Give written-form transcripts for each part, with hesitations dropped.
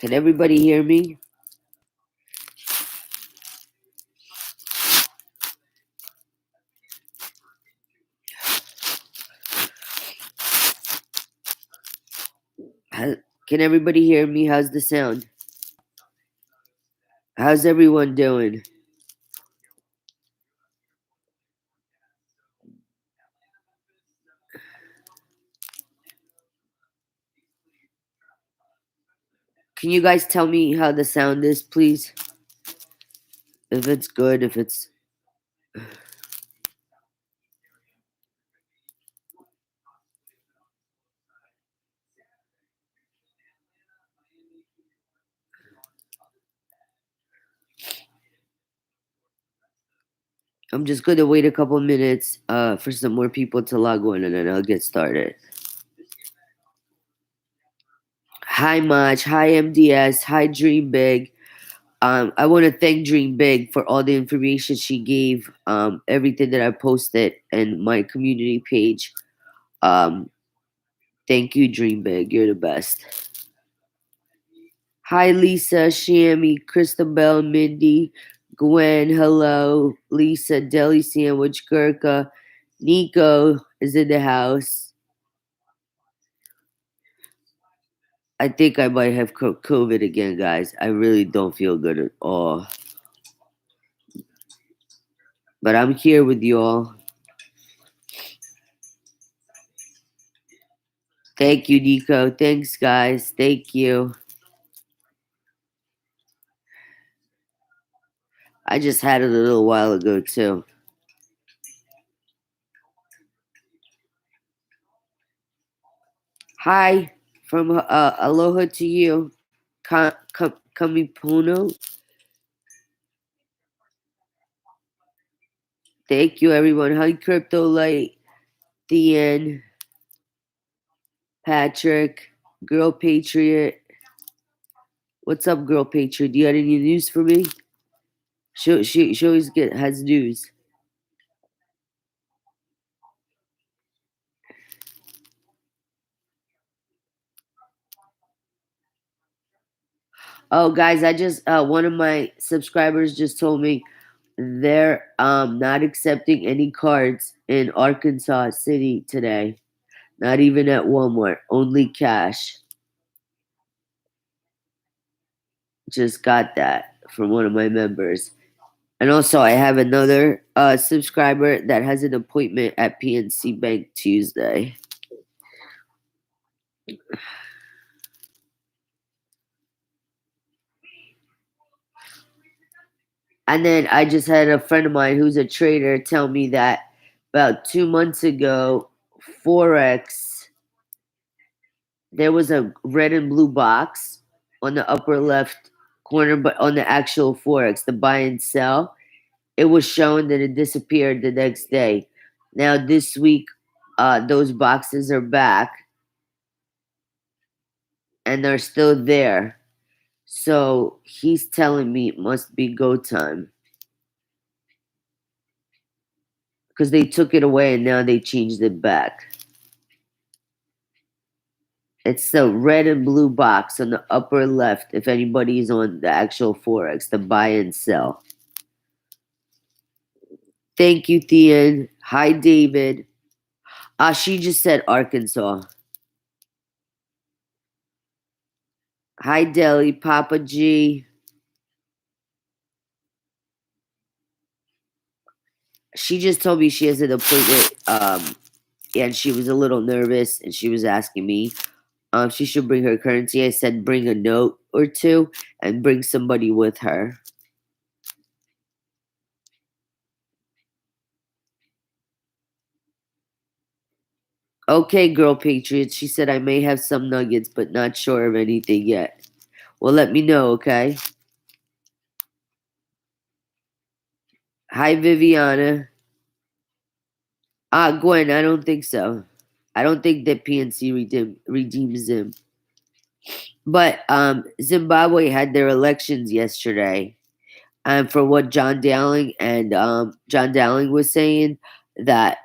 Can everybody hear me? Can everybody hear me? How's the sound? How's everyone doing? Can you guys tell me how the sound is, please? If it's good, if it's... I'm just going to wait a couple minutes for some more people to log on, and then I'll get started. Hi, Mach. Hi, MDS. Hi, Dream Big. I want to thank Dream Big for all the information she gave, everything that I posted in my community page. Thank you, Dream Big. You're the best. Hi, Lisa, Shammy, Christabel, Mindy, Gwen, hello, Lisa, Deli Sandwich, Gurkha, Nico is in the house. I think I might have COVID again, guys. I really don't feel good at all. But I'm here with you all. Thank you, Nico. Thanks, guys. Thank you. I just had it a little while ago, too. Hi, from aloha to you, Kamipuno. Thank you, everyone. Hi, Crypto Light, Thean, Patrick, Girl Patriot. What's up, Girl Patriot? Do you have any news for me? She always has news. Oh, guys, I just one of my subscribers just told me they're not accepting any cards in Arkansas City today. Not even at Walmart. Only cash. Just got that from one of my members. And also, I have another subscriber that has an appointment at PNC Bank Tuesday. And then I just had a friend of mine who's a trader tell me that about 2 months ago, Forex, there was a red and blue box on the upper left corner, but on the actual Forex, the buy and sell, it was shown that it disappeared the next day. Now, this week, those boxes are back and they're still there. So he's telling me it must be go time. Because they took it away and now they changed it back. It's the red and blue box on the upper left if anybody's on the actual Forex, the buy and sell. Thank you, Thean. Hi, David. She just said Arkansas. Hi, Deli. Papa G. She just told me she has an appointment, and she was a little nervous, and she was asking me she should bring her currency. I said bring a note or two and bring somebody with her. Okay, Girl Patriot. She said I may have some nuggets, but not sure of anything yet. Well, let me know, okay? Hi, Viviana. Gwen, I don't think so. I don't think that PNC redeems him. But Zimbabwe had their elections yesterday. And for what John Dowling was saying, that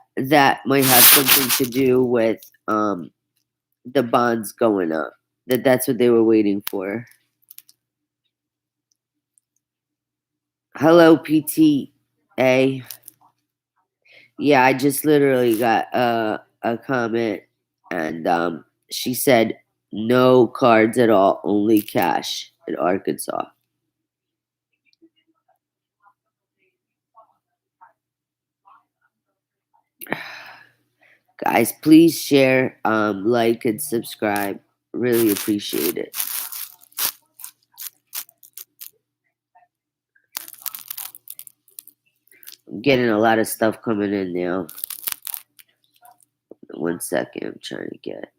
might have something to do with the bonds going up. That's what they were waiting for. Hello, PTA. Yeah, I just literally got a comment, and she said no cards at all, only cash in Arkansas. Guys, please share, like, and subscribe. Really appreciate it. I'm getting a lot of stuff coming in now. 1 second, I'm trying to get.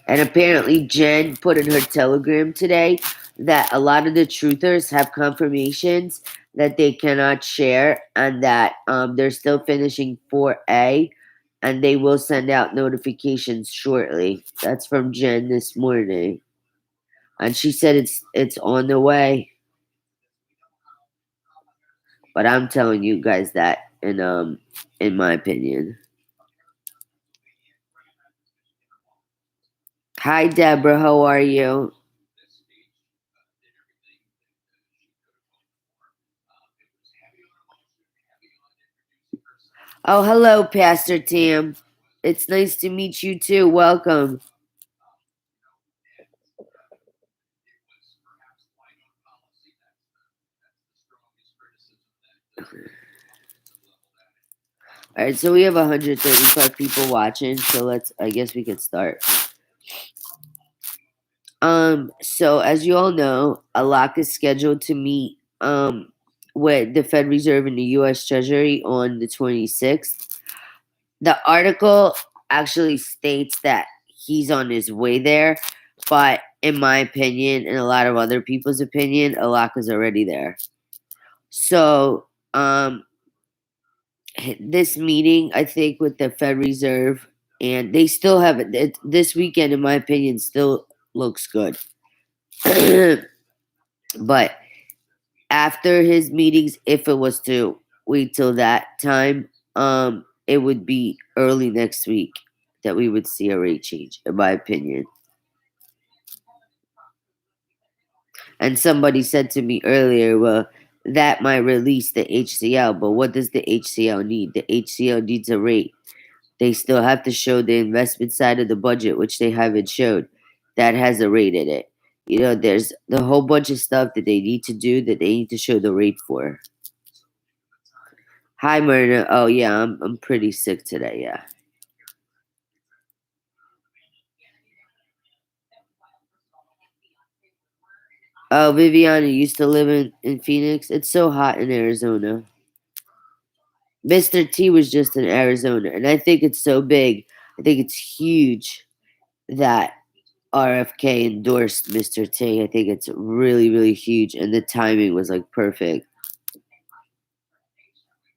And apparently, Jen put in her Telegram today that a lot of the truthers have confirmations that they cannot share, and that they're still finishing 4A, and they will send out notifications shortly. That's from Jen this morning, and she said it's on the way. But I'm telling you guys that in my opinion. Hi Deborah, how are you? Oh, hello, Pastor Tim. It's nice to meet you too. Welcome. All right, so we have 135 people watching, so I guess we could start. So as you all know, Alak is scheduled to meet with the Fed Reserve and the US Treasury on the 26th. The article actually states that he's on his way there, but in my opinion and a lot of other people's opinion, Alak is already there. So, this meeting, I think, with the Fed Reserve, and they still have it this weekend, in my opinion, still looks good. But after his meetings, if it was to wait till that time, it would be early next week that we would see a rate change, in my opinion. And somebody said to me earlier, well, that might release the HCL, but what does the HCL need? The HCL needs a rate. They still have to show the investment side of the budget, which they haven't showed. That has a rate in it. You know, there's the whole bunch of stuff that they need to do that they need to show the rate for. Hi, Myrna. Oh yeah, I'm pretty sick today. Yeah. Oh, Viviana used to live in Phoenix. It's so hot in Arizona. Mr. T was just in Arizona, and I think it's so big. I think it's huge that RFK endorsed Mr. T. I think it's really, really huge, and the timing was like perfect.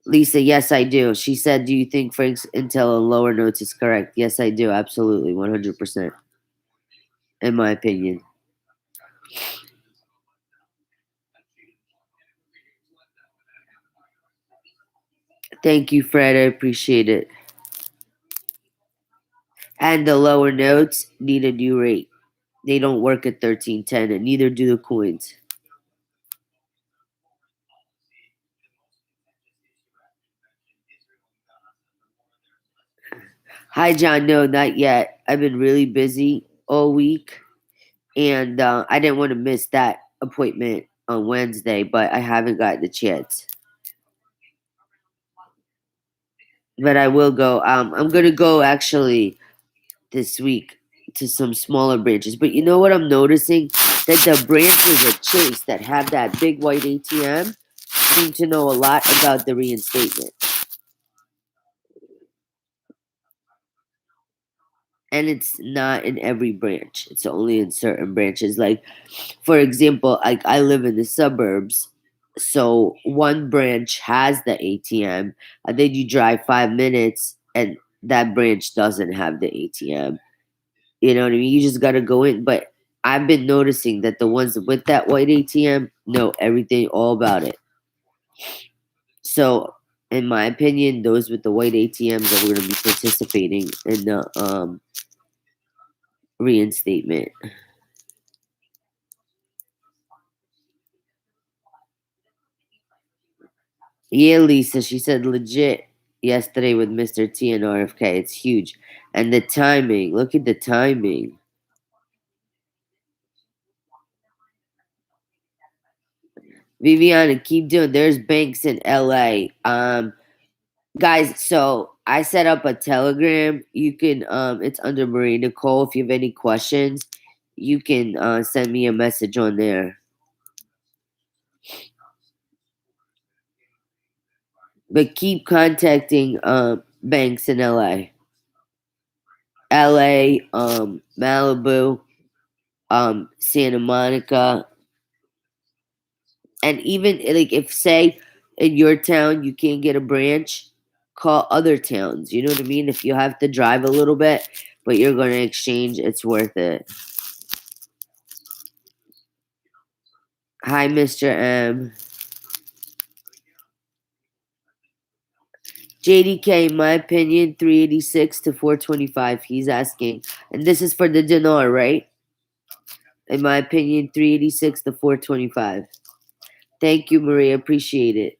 Lisa, yes, I do. She said, "Do you think Frank's intel on lower notes is correct?" Yes, I do. Absolutely, 100%. In my opinion. Thank you, Fred. I appreciate it. And the lower notes need a new rate. They don't work at 1310, and neither do the coins. Hi, John. No, not yet. I've been really busy all week, and I didn't want to miss that appointment on Wednesday, but I haven't gotten the chance. But I will go. I'm gonna go actually this week to some smaller branches. But you know what I'm noticing? That the branches at Chase that have that big white ATM seem to know a lot about the reinstatement. And it's not in every branch. It's only in certain branches. Like, for example, I live in the suburbs, so one branch has the ATM, and then you drive 5 minutes, and that branch doesn't have the ATM. You know what I mean? You just gotta go in. But I've been noticing that the ones with that white ATM know everything all about it. So, in my opinion, those with the white ATMs are going to be participating in the reinstatement. Yeah, Lisa, she said legit yesterday with Mr. T and RFK. It's huge. And the timing, look at the timing. Viviana, keep doing. There's banks in LA. Guys, so I set up a Telegram. You can it's under Marie Nicole. If you have any questions, you can send me a message on there. But keep contacting banks in LA. LA, Malibu, Santa Monica, and even like if say in your town you can't get a branch, call other towns. You know what I mean? If you have to drive a little bit, but you're going to exchange, it's worth it. Hi, Mr. M. JDK, in my opinion, 386 to 425. He's asking, and this is for the dinar, right? In my opinion, 386 to 425. Thank you, Maria. Appreciate it.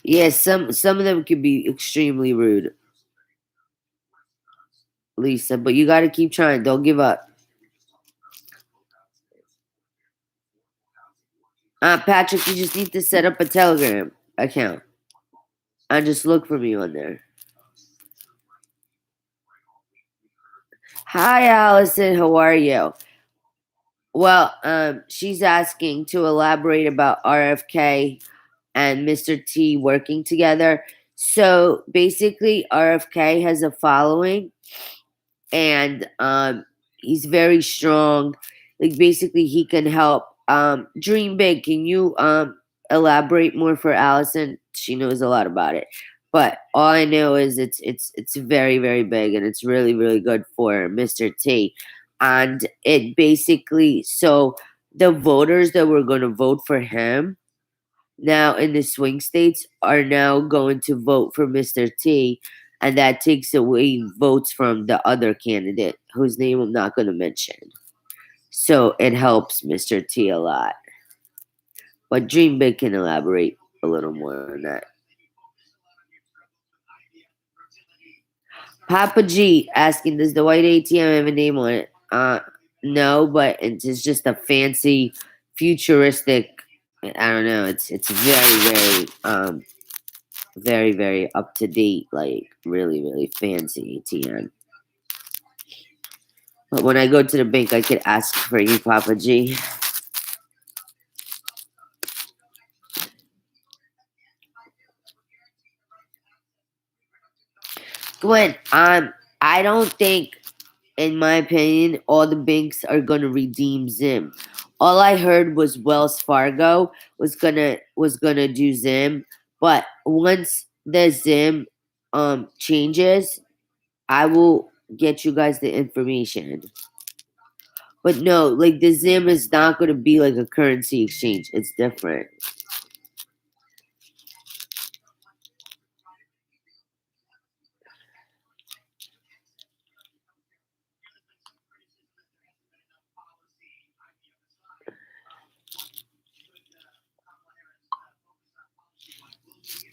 Yes, some of them can be extremely rude, Lisa, but you got to keep trying. Don't give up. Patrick, you just need to set up a Telegram account. And just look for me on there. Hi, Allison. How are you? Well, she's asking to elaborate about RFK and Mr. T working together. So basically, RFK has a following, and he's very strong. Like basically, he can help. Dream big. Can you elaborate more for Allison? She knows a lot about it, but all I know is it's very very big, and it's really really good for Mr. T. And it basically so the voters that were going to vote for him now in the swing states are now going to vote for Mr. T, and that takes away votes from the other candidate whose name I'm not going to mention. So it helps Mr. T a lot. But Dream Big can elaborate a little more on that. Papa G asking, does the white ATM have a name on it? No, but it's just a fancy, futuristic. I don't know. It's very very up to date, like really really fancy ATM. But when I go to the bank, I could ask for you, Papa G. Gwen, I don't think, in my opinion, all the banks are gonna redeem Zim. All I heard was Wells Fargo was gonna do Zim, but once the Zim changes, I will get you guys the information. But no, like the Zim is not gonna be like a currency exchange. It's different.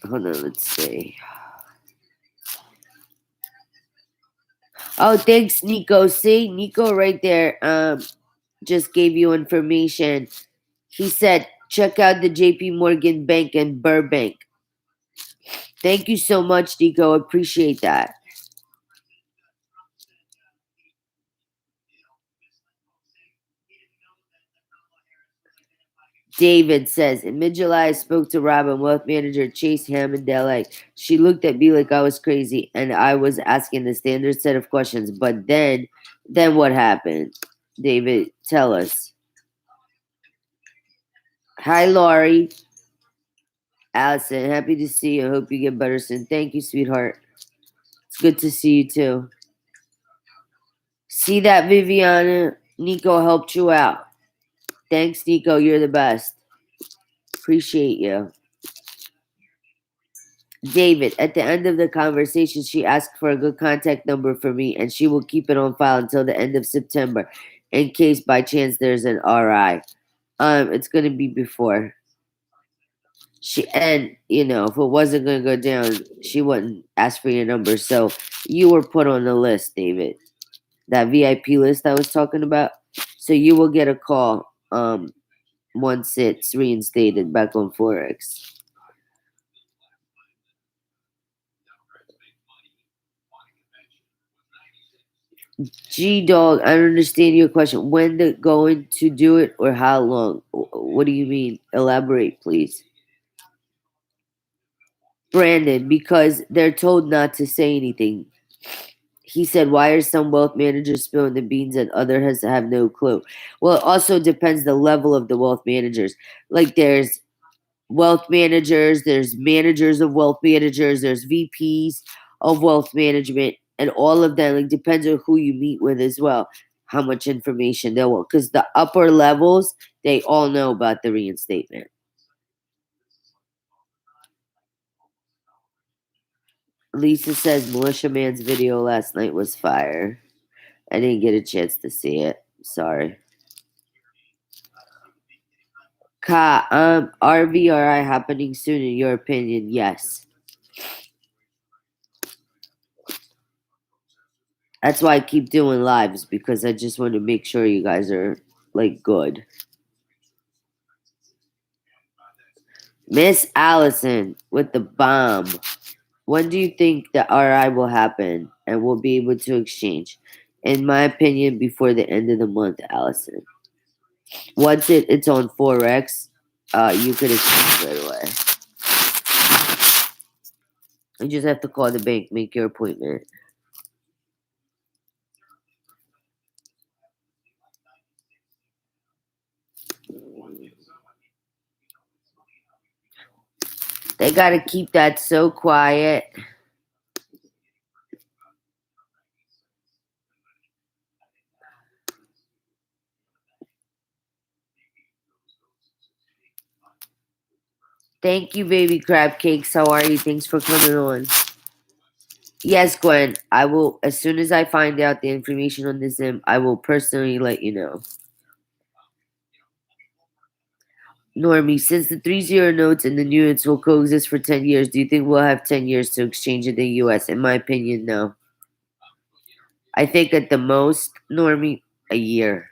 Hold on, let's see. Oh, thanks, Nico. See, Nico right there just gave you information. He said, check out the JP Morgan Bank in Burbank. Thank you so much, Nico. Appreciate that. David says, in mid-July, I spoke to Robin, wealth manager Chase Hammond LA. She looked at me like I was crazy, and I was asking the standard set of questions. But then what happened? David, tell us. Hi, Laurie. Allison, happy to see you. I hope you get better soon. Thank you, sweetheart. It's good to see you too. See that, Viviana? Nico helped you out. Thanks, Nico. You're the best. Appreciate you. David, at the end of the conversation, she asked for a good contact number for me, and she will keep it on file until the end of September, in case by chance there's an RI. It's gonna be before. And if it wasn't gonna go down, she wouldn't ask for your number. So you were put on the list, David. That VIP list I was talking about. So you will get a call once it's reinstated back on Forex. G Dog, I don't understand your question. When they're going to do it or how long? What do you mean? Elaborate, please. Brandon, because they're told not to say anything. He said, why are some wealth managers spilling the beans and others have no clue? Well, it also depends the level of the wealth managers. Like there's wealth managers, there's managers of wealth managers, there's VPs of wealth management, and all of them, like, depends on who you meet with as well, how much information they will. Because the upper levels, they all know about the reinstatement. Lisa says Militia Man's video last night was fire. I didn't get a chance to see it. Sorry. Ka, RVRI happening soon in your opinion? Yes. That's why I keep doing lives, because I just want to make sure you guys are like good. Miss Allison with the bomb. When do you think the RI will happen and we'll be able to exchange? In my opinion, before the end of the month, Allison. Once it's on Forex, you could exchange right away. You just have to call the bank, make your appointment. They gotta keep that so quiet. Thank you, baby crab cakes. How are you? Thanks for coming on. Yes, Gwen. I will, as soon as I find out the information on this Zim, I will personally let you know. Normie, since the 3-0 notes and the new notes will coexist for 10 years, do you think we'll have 10 years to exchange in the US? In my opinion, no. I think at the most, Normie, a year.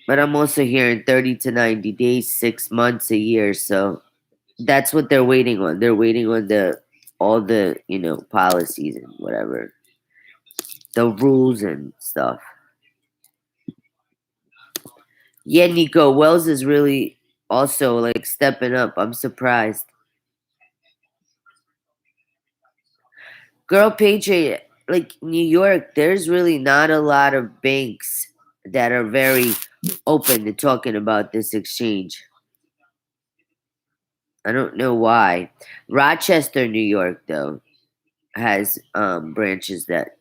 But I'm also hearing 30 to 90 days, 6 months, a year. So that's what they're waiting on. They're waiting on all the, policies and whatever. The rules and stuff. Yeah, Nico, Wells is really also like stepping up. I'm surprised. Girl Patriot, like New York, there's really not a lot of banks that are very open to talking about this exchange. I don't know why. Rochester, New York, though, has branches that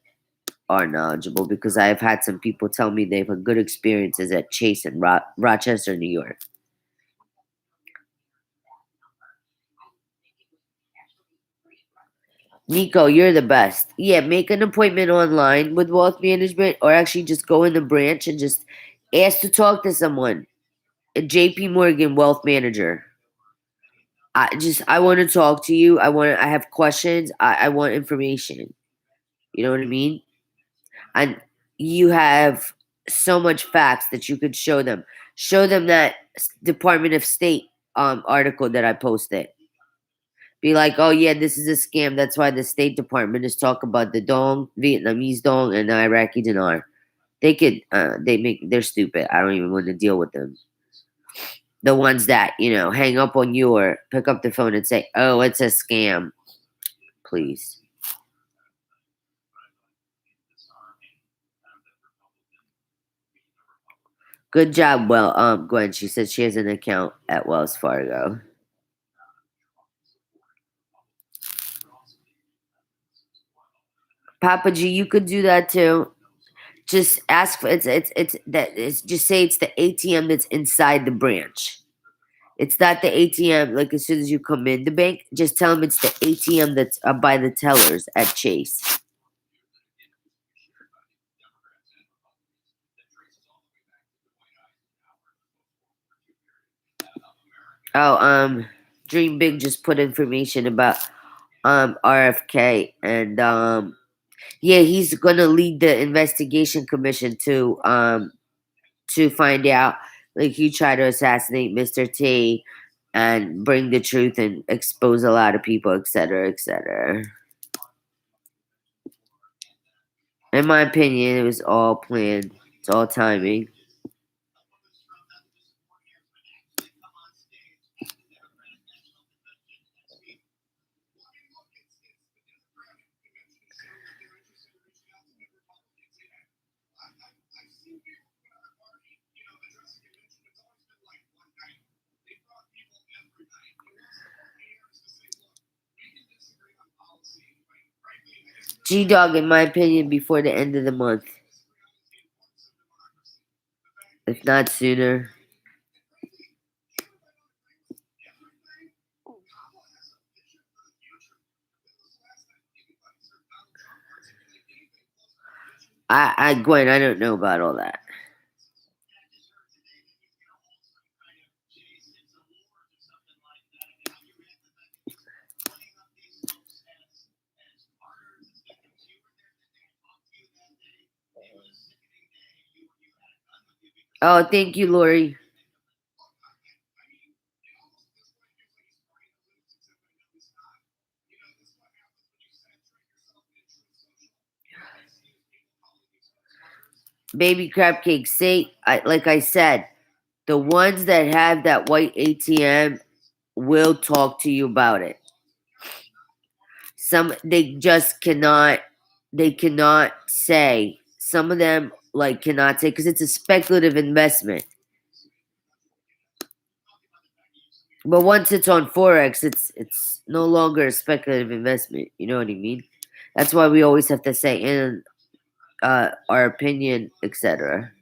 are knowledgeable, because I've had some people tell me they've had good experiences at Chase in Rochester, New York. Nico, you're the best. Yeah, make an appointment online with wealth management, or actually just go in the branch and just ask to talk to someone. A JP Morgan wealth manager. I want to talk to you. I have questions. I want information. You know what I mean? And you have so much facts that you could show them. Show them that Department of State article that I posted. Be like, oh yeah, this is a scam. That's why the State Department is talking about the dong, Vietnamese dong, and the Iraqi dinar. They're stupid. I don't even want to deal with them. The ones that, hang up on you or pick up the phone and say, oh, it's a scam. Please. Good job, Gwen. She said she has an account at Wells Fargo. Papa G, you could do that too. Just ask for it's just say it's the ATM that's inside the branch. It's not the ATM like as soon as you come in the bank. Just tell them it's the ATM that's by the tellers at Chase. Oh, Dream Big just put information about RFK and yeah, he's gonna lead the investigation commission to find out like he tried to assassinate Mr. T and bring the truth and expose a lot of people, etc., etc. In my opinion, it was all planned. It's all timing. G Dog, in my opinion, before the end of the month, if not sooner. Gwen, I don't know about all that. Oh, thank you, Lori. Baby crab cake. Say, like I said, the ones that have that white ATM will talk to you about it. Some they just cannot. They cannot say. Some of them like cannot say because it's a speculative investment. But once it's on Forex, it's no longer a speculative investment. You know what I mean? That's why we always have to say in our opinion, etc.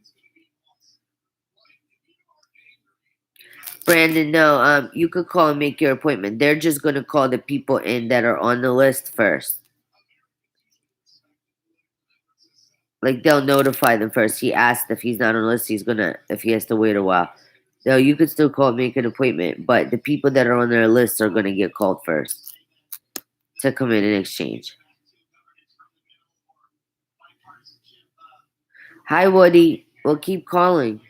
Brandon, no, you could call and make your appointment. They're just gonna call the people in that are on the list first. Like they'll notify them first. He asked if he's not on the list, if he has to wait a while. No, you could still call and make an appointment, but the people that are on their list are gonna get called first to come in and exchange. Hi, Woody. We'll keep calling.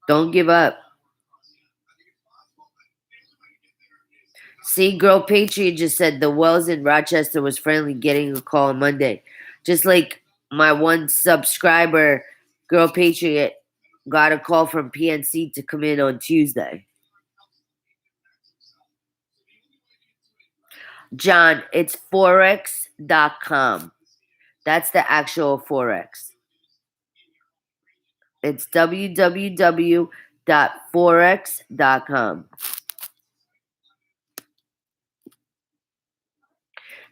Don't give up. See, Girl Patriot just said the Wells in Rochester was friendly getting a call on Monday. Just like my one subscriber, Girl Patriot, got a call from PNC to come in on Tuesday. John, it's Forex.com. That's the actual Forex. It's www.forex.com.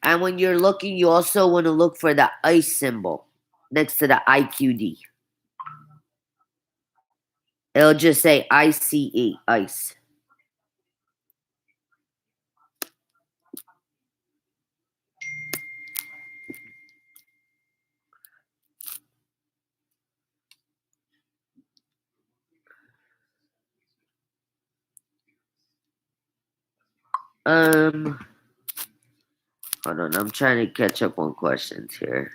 And when you're looking, you also want to look for the ICE symbol next to the IQD. It'll just say ICE, ICE. Hold on, I'm trying to catch up on questions here.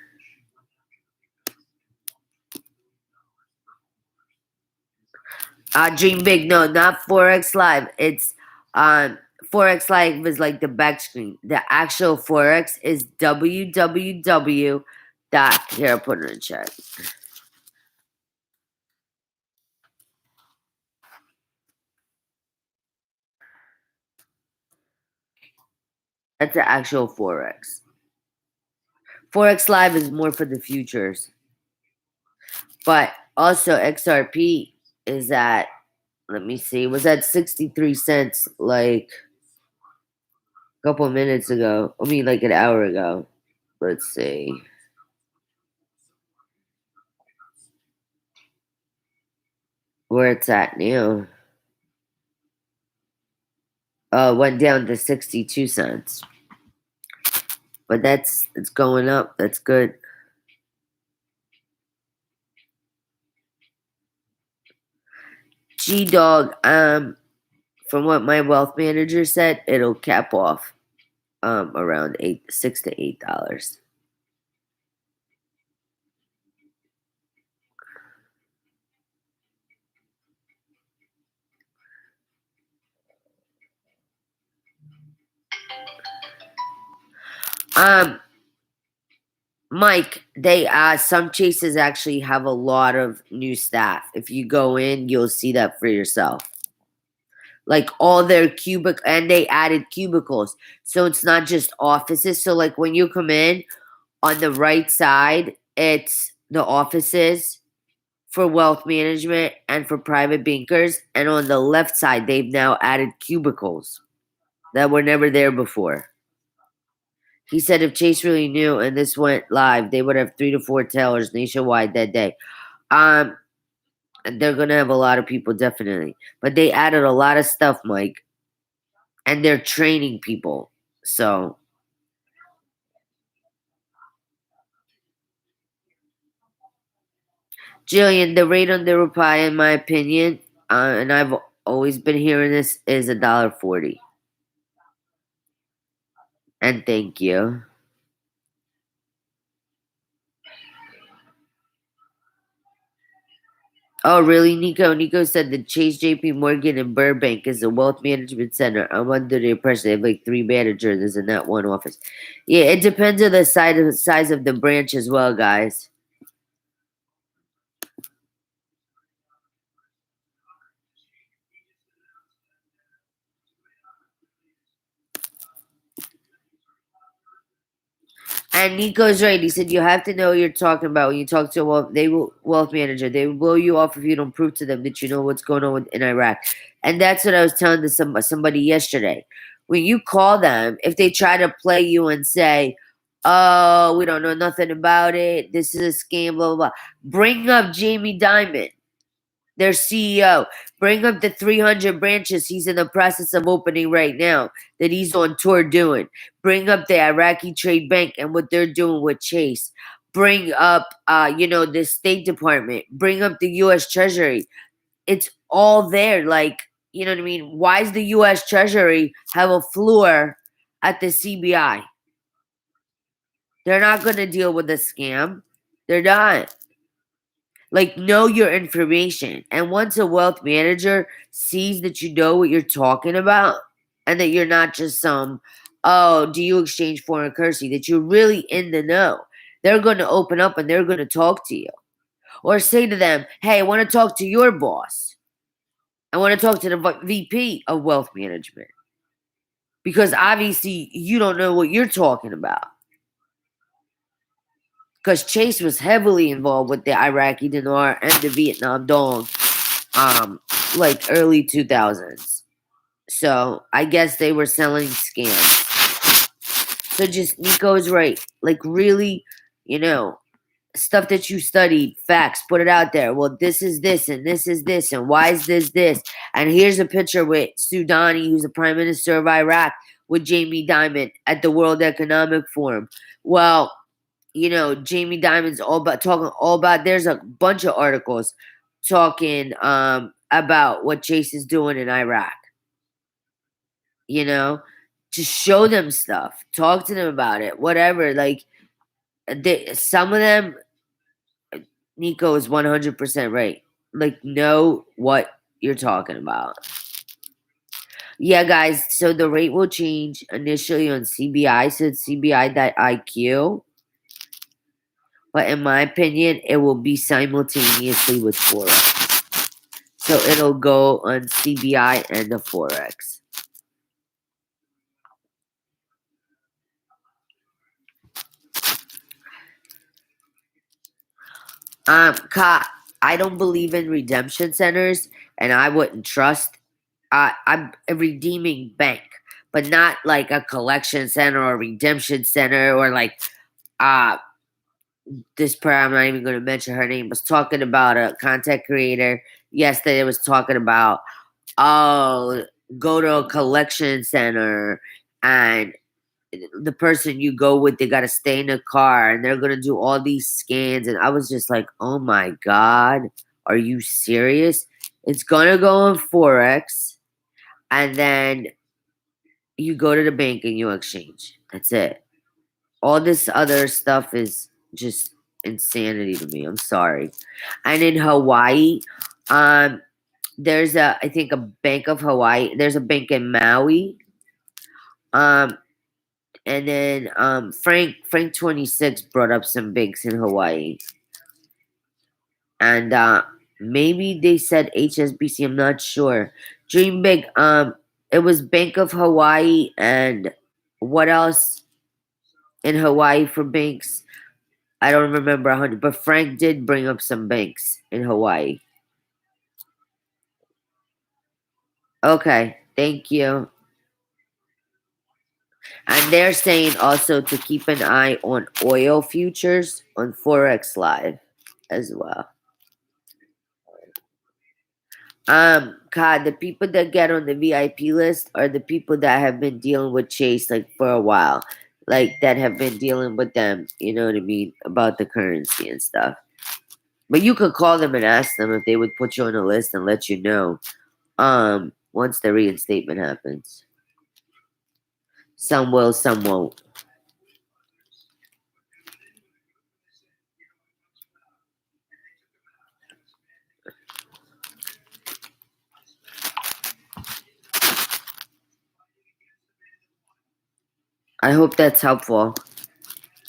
Dream Big, no, not Forex Live. It's Forex Live is like the back screen. The actual Forex is www. Here, I'll put it in chat. That's the actual Forex. Forex Live is more for the futures. But also XRP is at, let me see, was at 63 cents like a couple minutes ago. I mean, like an hour ago. Let's see. where it's at now. Went down to 62 cents. But it's going up. That's good. G Dog, from what my wealth manager said, it'll cap off around $6 to $8. Um, Mike, they some chases actually have a lot of new staff. If you go in, you'll see that for yourself. Like all their and they added cubicles. So it's not just offices. So like when you come in on the right side, it's the offices for wealth management and for private bankers. And on the left side, they've now added cubicles that were never there before. He said if Chase really knew and this went live, they would have 3 to 4 tellers nationwide that day. And they're gonna have a lot of people definitely, but they added a lot of stuff, Mike, and they're training people. So, Jillian, the rate on the reply, in my opinion, and I've always been hearing this, is $1.40. And thank you. Oh, really, Nico? Nico said that Chase, JP Morgan, and Burbank is a wealth management center. I'm under the impression they have like 3 managers in that one office. Yeah, it depends on the size of the branch as well, guys. And Nico's right. He said you have to know what you're talking about when you talk to a wealth manager. They will blow you off if you don't prove to them that you know what's going on in Iraq. And that's what I was telling to somebody yesterday. When you call them, if they try to play you and say, "Oh, we don't know nothing about it. This is a scam," blah blah blah. Bring up Jamie Dimon, their CEO. Bring up the 300 branches he's in the process of opening right now that he's on tour doing. Bring up the Iraqi Trade Bank and what they're doing with Chase. Bring up, the State Department. Bring up the U.S. Treasury. It's all there. Like, you know what I mean? Why does the U.S. Treasury have a floor at the CBI? They're not going to deal with a scam. They're not. Like, know your information. And once a wealth manager sees that you know what you're talking about and that you're not just oh, do you exchange foreign currency, that you're really in the know, they're going to open up and they're going to talk to you. Or say to them, hey, I want to talk to your boss. I want to talk to the VP of wealth management. Because obviously you don't know what you're talking about. Because Chase was heavily involved with the Iraqi dinar and the Vietnam dong, like early 2000s. So I guess they were selling scams. So just Nico's right. Like really, stuff that you studied, facts, put it out there. Well, this is this and this is this and why is this? And here's a picture with Sudani, who's the Prime Minister of Iraq, with Jamie Dimon at the World Economic Forum. Well, Jamie Dimon's talking all about. There's a bunch of articles talking about what Chase is doing in Iraq. Just show them stuff, talk to them about it, whatever. Like some of them, Nico is 100% right. Like know what you're talking about. Yeah, guys. So the rate will change initially on CBI. So it's CBI.IQ. But in my opinion, it will be simultaneously with Forex. So it'll go on CBI and the Forex. I don't believe in redemption centers, and I wouldn't trust. I'm a redeeming bank, but not like a collection center or redemption center or like this prayer. I'm not even going to mention her name. Was talking about a content creator yesterday was talking about, oh, go to a collection center, and the person you go with, they got to stay in the car, and they're going to do all these scans. And I was just like, oh my God, are you serious? It's going to go on Forex, and then you go to the bank and you exchange. That's it. All this other stuff is just insanity to me. I'm sorry. And in Hawaii, um, there's I think a Bank of Hawaii. There's a bank in Maui. Um, and then Frank 26 brought up some banks in Hawaii, and maybe they said HSBC. I'm not sure. Dream big. It was Bank of Hawaii, and what else in Hawaii for banks? I don't remember 100, but Frank did bring up some banks in Hawaii. Okay, thank you. And they're saying also to keep an eye on oil futures on Forex Live as well. God, the people that get on the VIP list are the people that have been dealing with Chase like for a while, like that have been dealing with them. You know what I mean about the currency and stuff. But you could call them and ask them if they would put you on a list and let you know. Once the reinstatement happens, some will, some won't. I hope that's helpful.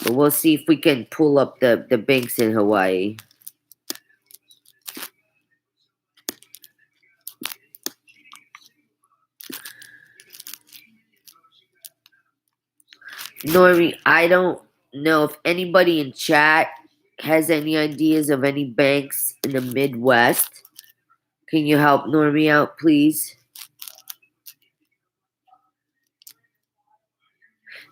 But we'll see if we can pull up the banks in Hawaii. Normie, I don't know if anybody in chat has any ideas of any banks in the Midwest. Can you help Normie out, please?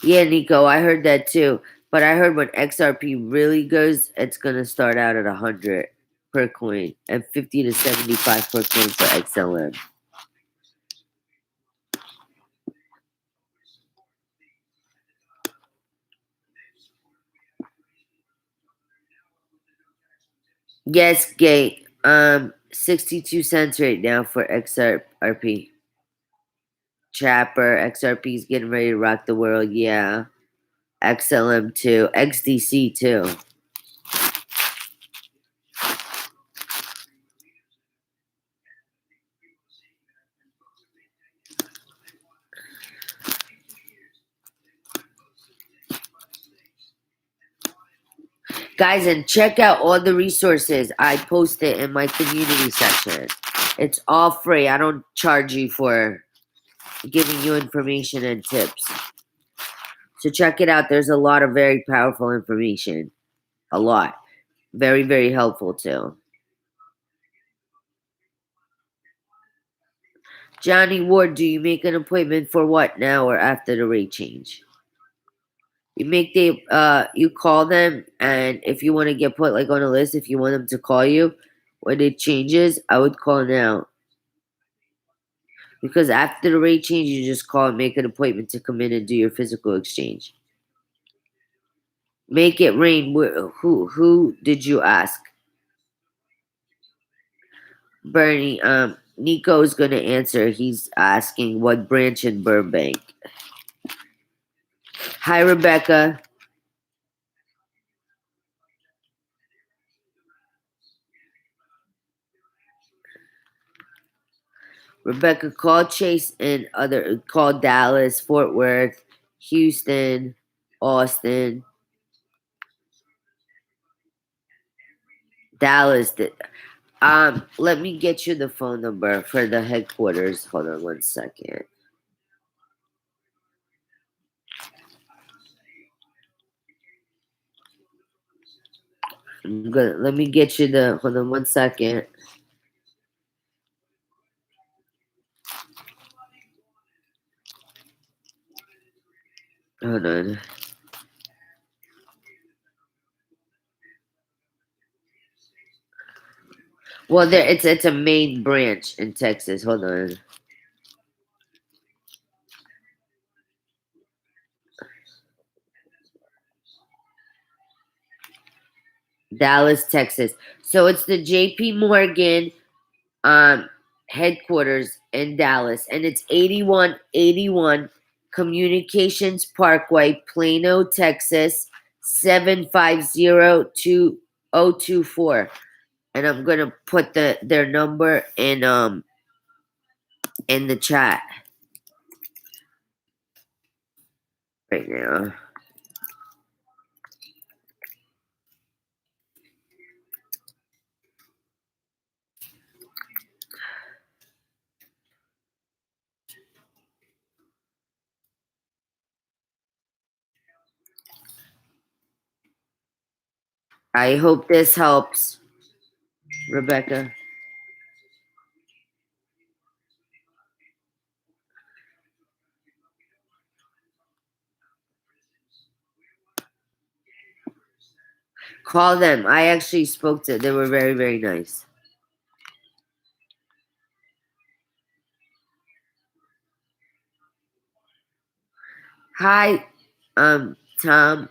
Yeah, Nico, I heard that too. But I heard when XRP really goes, it's gonna start out at 100 per coin and 50 to 75 per coin for XLM. Yes, Gate. 62 cents right now for XRP. Chapper, XRP is getting ready to rock the world. Yeah. XLM too. XDC too. Guys, and check out all the resources I posted in my community section. It's all free. I don't charge you for giving you information and tips. So check it out. There's a lot of very powerful information. A lot. Very, very helpful too. Johnny Ward, do you make an appointment for what, now or after the rate change? You call them, and if you want to get put like on a list, if you want them to call you when it changes, I would call now. Because after the rate change, you just call and make an appointment to come in and do your physical exchange. Make it rain. Who did you ask? Bernie, Nico's gonna answer. He's asking what branch in Burbank. Hi, Rebecca. Rebecca, call Chase and call Dallas, Fort Worth, Houston, Austin, Dallas. Let me get you the phone number for the headquarters. Hold on one second. Let me get you hold on one second. Hold on. Well, there it's a main branch in Texas. Hold on. Dallas, Texas. So it's the JP Morgan um headquarters in Dallas, and it's 8181 Communications Parkway, Plano, Texas 7502024. And I'm gonna put their number in the chat right now. I hope this helps, Rebecca. Call them. I actually spoke to. They were very, very nice. Hi, Tom.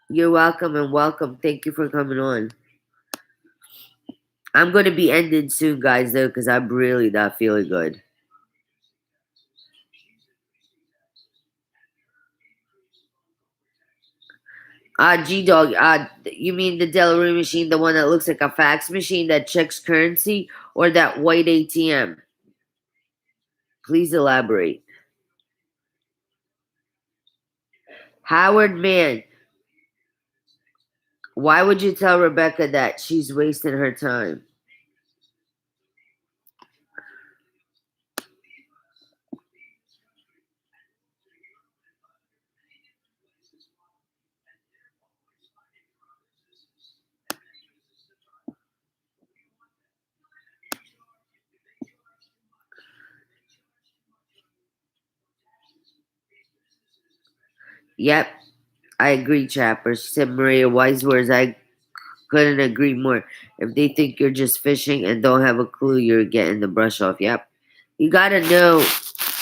You're welcome and welcome. Thank you for coming on. I'm going to be ending soon, guys, though, because I'm really not feeling good. G-Dog, you mean the Delaware machine, the one that looks like a fax machine that checks currency, or that white ATM? Please elaborate. Howard Mann, why would you tell Rebecca that she's wasting her time? Yep, I agree, Chapper. She said Maria wise words. I couldn't agree more. If they think you're just fishing and don't have a clue, you're getting the brush off. Yep. You gotta know.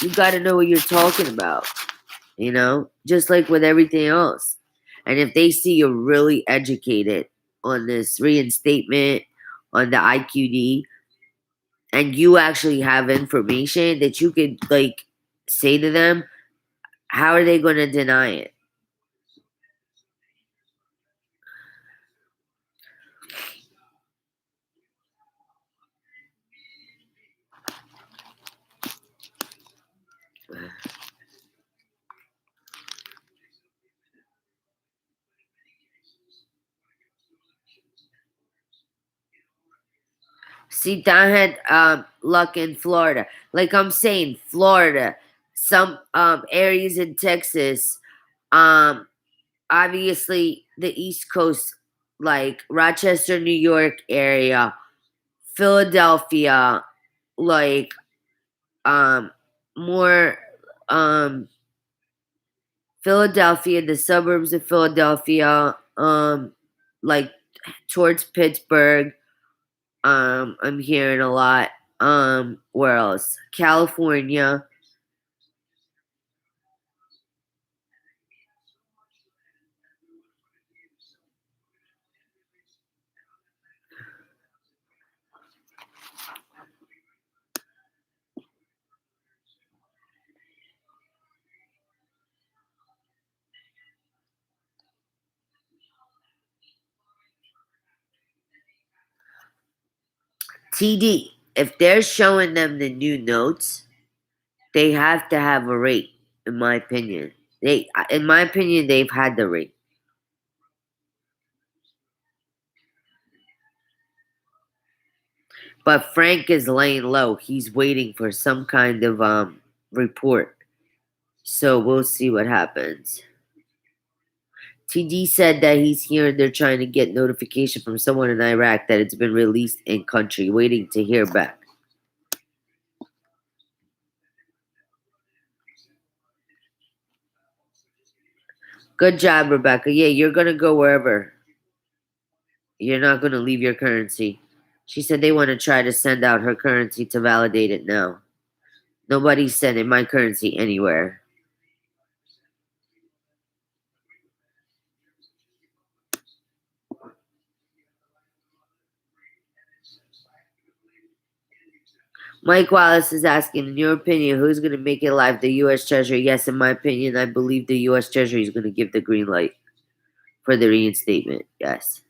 You gotta know what you're talking about. You know, just like with everything else. And if they see you're really educated on this reinstatement, on the IQD, and you actually have information that you could like say to them, how are they going to deny it? See, Don had luck in Florida. Like I'm saying, Florida, some areas in Texas, um, obviously the East Coast, like Rochester, New York area, Philadelphia, like um more um Philadelphia, the suburbs of Philadelphia, like towards Pittsburgh. I'm hearing a lot. Where else? California. TD. If they're showing them the new notes, they have to have a rate. In my opinion, in my opinion, they've had the rate. But Frank is laying low. He's waiting for some kind of report. So we'll see what happens. TD said that he's hearing they're trying to get notification from someone in Iraq that it's been released in country, waiting to hear back. Good job, Rebecca. Yeah, you're gonna go wherever. You're not gonna leave your currency. She said they want to try to send out her currency to validate it now. Nobody's sending my currency anywhere. Mike Wallace is asking, in your opinion, who's going to make it live? The U.S. Treasury? Yes, in my opinion, I believe the U.S. Treasury is going to give the green light for the reinstatement. Yes.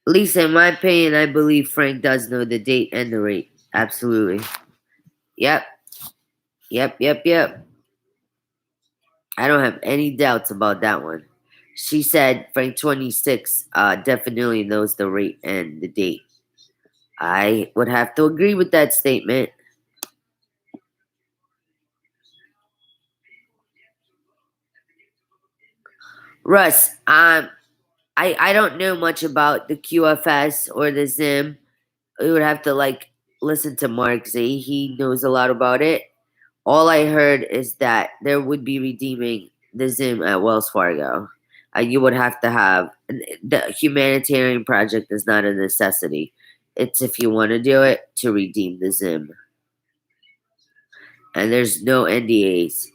Lisa, in my opinion, I believe Frank does know the date and the rate. Absolutely. Yep. Yep. I don't have any doubts about that one. She said Frank 26 definitely knows the rate and the date. I would have to agree with that statement. Russ, I don't know much about the QFS or the ZIM. We would have to listen to Mark Z. He knows a lot about it. All I heard is that there would be redeeming the ZIM at Wells Fargo. You would have to have the humanitarian project is not a necessity. It's if you want to do it to redeem the ZIM. And there's no NDAs.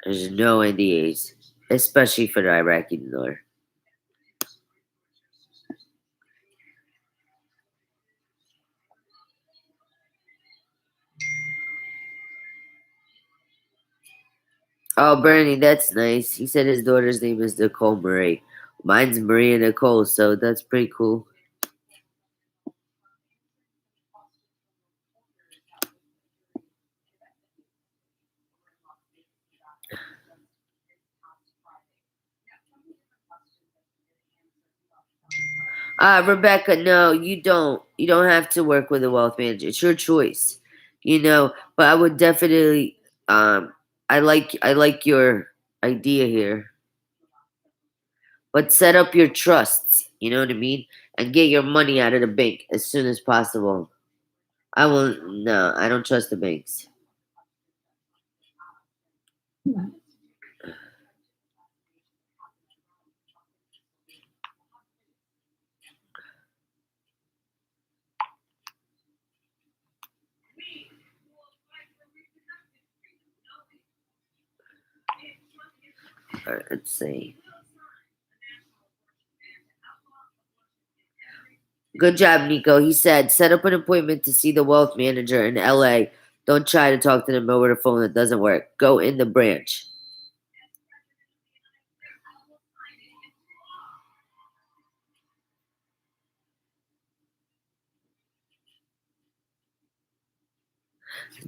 There's no NDAs, especially for the Iraqi dinar. Oh, Bernie, that's nice. He said his daughter's name is Nicole Marie. Mine's Maria Nicole, so that's pretty cool. Rebecca, no, you don't. You don't have to work with a wealth manager. It's your choice, But I would definitely. I like your idea here, but set up your trusts. You know what I mean, and get your money out of the bank as soon as possible. I will. No, I don't trust the banks. All right, let's see. Good job, Nico. He said, set up an appointment to see the wealth manager in LA. Don't try to talk to them over the phone. It doesn't work. Go in the branch.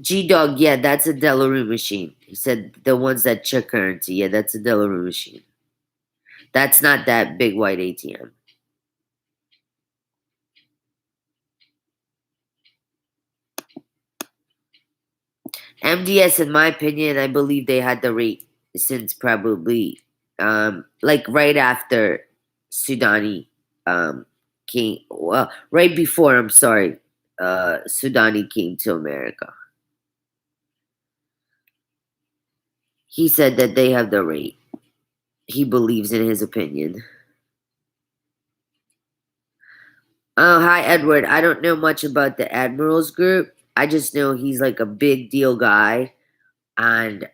G Dog, yeah, that's a Delarue machine. He said the ones that check currency. Yeah, that's a Delarue machine. That's not that big white ATM. MDS, in my opinion, I believe they had the rate since probably right after Sudani came. Well, right before, I'm sorry, Sudani came to America. He said that they have the rate. He believes in his opinion. Oh, hi, Edward. I don't know much about the Admirals group. I just know he's like a big deal guy. And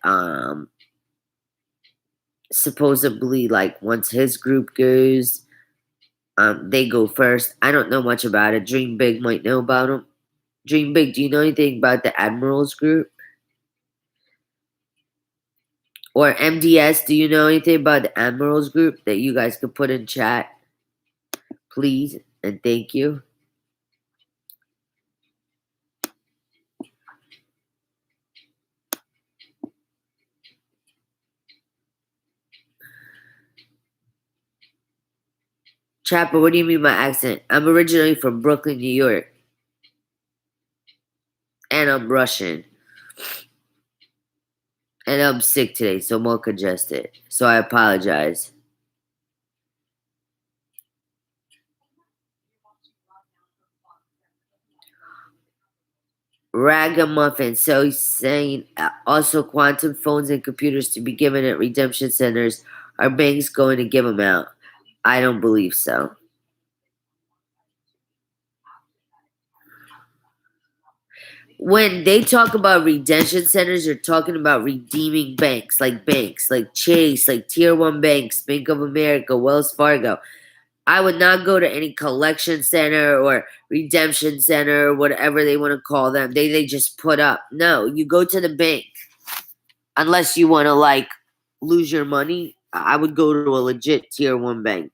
supposedly, like, once his group goes, they go first. I don't know much about it. Dream Big might know about him. Dream Big, do you know anything about the Admirals group? Or MDS, do you know anything about the Admirals group that you guys could put in chat? Please and thank you. Chapper, what do you mean by accent? I'm originally from Brooklyn, New York. And I'm Russian. And I'm sick today, so I'm more congested. So I apologize. ragamuffin. So he's saying also quantum phones and computers to be given at redemption centers. Are banks going to give them out? I don't believe so. When they talk about redemption centers, they're talking about redeeming banks like Chase, like Tier 1 banks, Bank of America, Wells Fargo. I would not go to any collection center or redemption center or whatever they want to call them. They just put up. No, you go to the bank. Unless you want to like lose your money, I would go to a legit Tier 1 bank.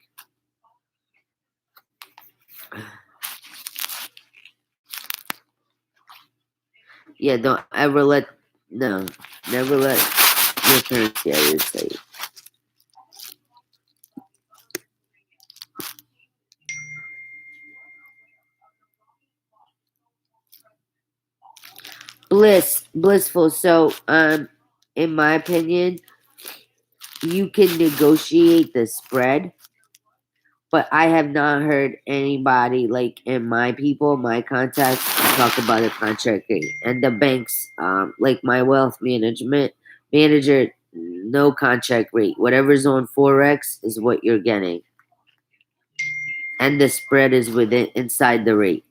Yeah, don't ever let no, never let your currency out of your sight. Blissful. So, in my opinion, you can negotiate the spread, but I have not heard anybody like in my contacts talk about a contract rate. And the banks, like my wealth management manager, no contract rate. Whatever's on Forex is what you're getting, and the spread is within inside the rate.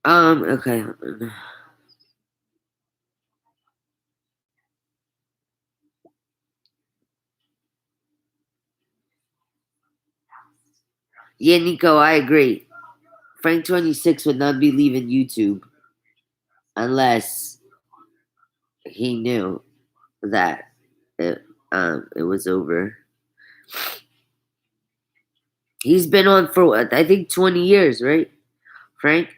Okay. Yeah, Nico, I agree. Frank 26 would not be leaving YouTube unless he knew that it was over. He's been on for I think 20 years, right? Frank?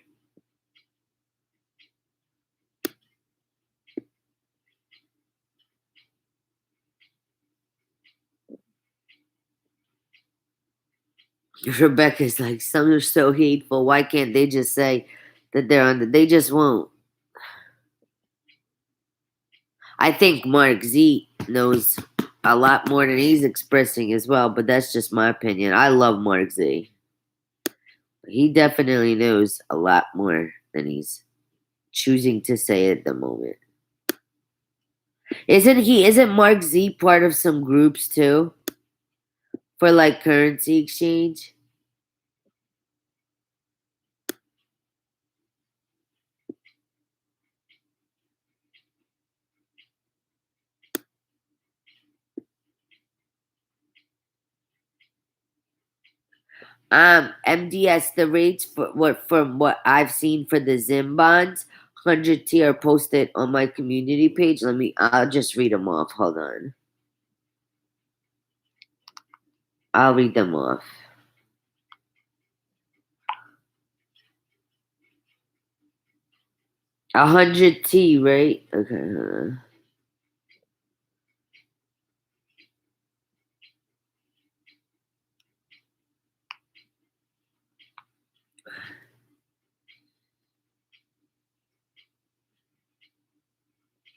Rebecca's like, some are so hateful. Why can't they just say that they're on they just won't. I think Mark Z knows a lot more than he's expressing as well, but that's just my opinion. I love Mark Z. He definitely knows a lot more than he's choosing to say at the moment. Isn't Mark Z part of some groups too? For like currency exchange? MDS, the rates for what from what I've seen for the Zim bonds, 100T are posted on my community page. I'll just read them off. Hold on. I'll read them off. 100T, right? Okay.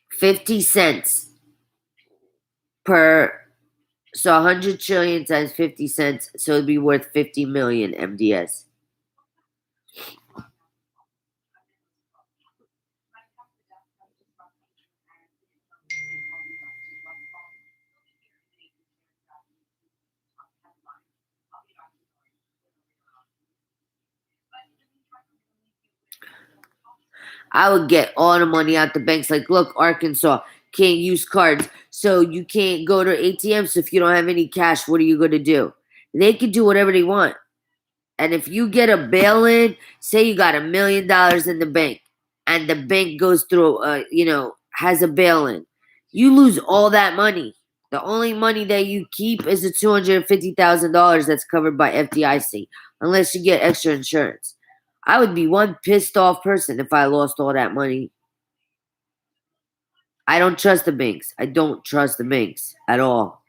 50 cents per. So 100 trillion times 50 cents. So it'd be worth 50 million MDS. I would get all the money out the banks. Like, look, Arkansas can't use cards, so you can't go to ATMs. So if you don't have any cash, what are you going to do? They can do whatever they want. And if you get a bail-in, say you got $1 million in the bank, and the bank goes through, has a bail-in, you lose all that money. The only money that you keep is the $250,000 that's covered by FDIC, unless you get extra insurance. I would be one pissed off person if I lost all that money. I don't trust the banks. I don't trust the banks at all.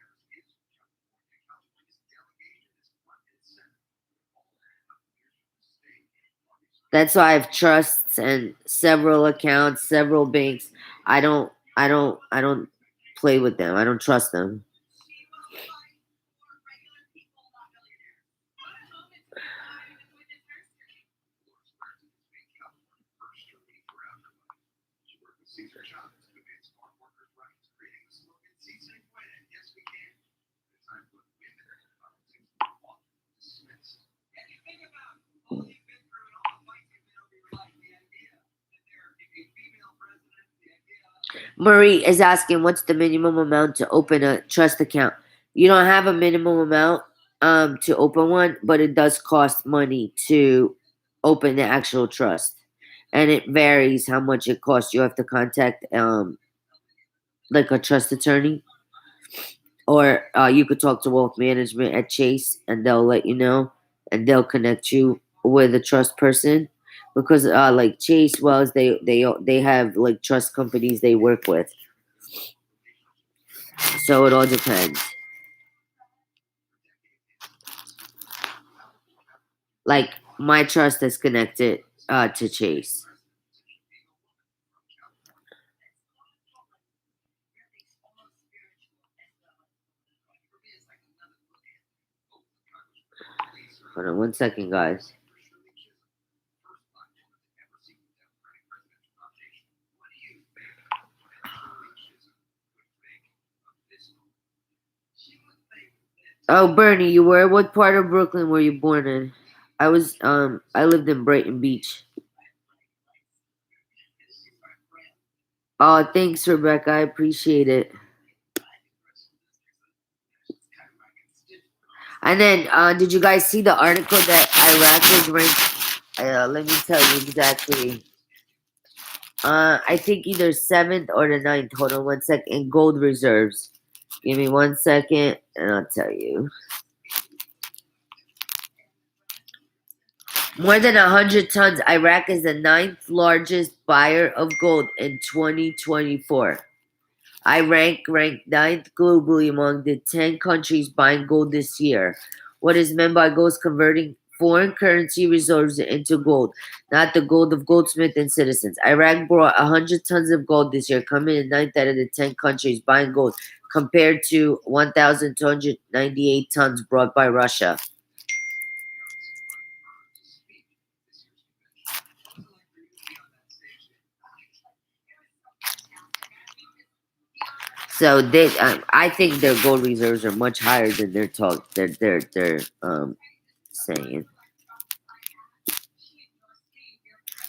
That's why I have trusts and several accounts, several banks. I don't play with them. I don't trust them. Marie is asking, what's the minimum amount to open a trust account? You don't have a minimum amount to open one, but it does cost money to open the actual trust. And it varies how much it costs. You have to contact like a trust attorney, or you could talk to wealth management at Chase, and they'll let you know, and they'll connect you with a trust person, because like Chase Wells, they have like trust companies they work with, so it all depends. Like my trust is connected to Chase. Hold on 1 second, guys. Oh, Bernie, you were? What part of Brooklyn were you born in? I lived in Brighton Beach. Oh, thanks, Rebecca. I appreciate it. And then, did you guys see the article that Iraq is ranked? Let me tell you exactly. I think either seventh or the ninth. Hold on 1 second. In gold reserves. Give me 1 second, and I'll tell you. More than 100 tons. Iraq is the ninth largest buyer of gold in 2024. Iraq ranked ninth globally among the 10 countries buying gold this year. What is meant by gold is converting foreign currency reserves into gold, not the gold of goldsmiths and citizens. Iraq brought 100 tons of gold this year, coming in ninth out of the 10 countries buying gold, compared to 1,298 tons brought by Russia. So I think their gold reserves are much higher than they're saying.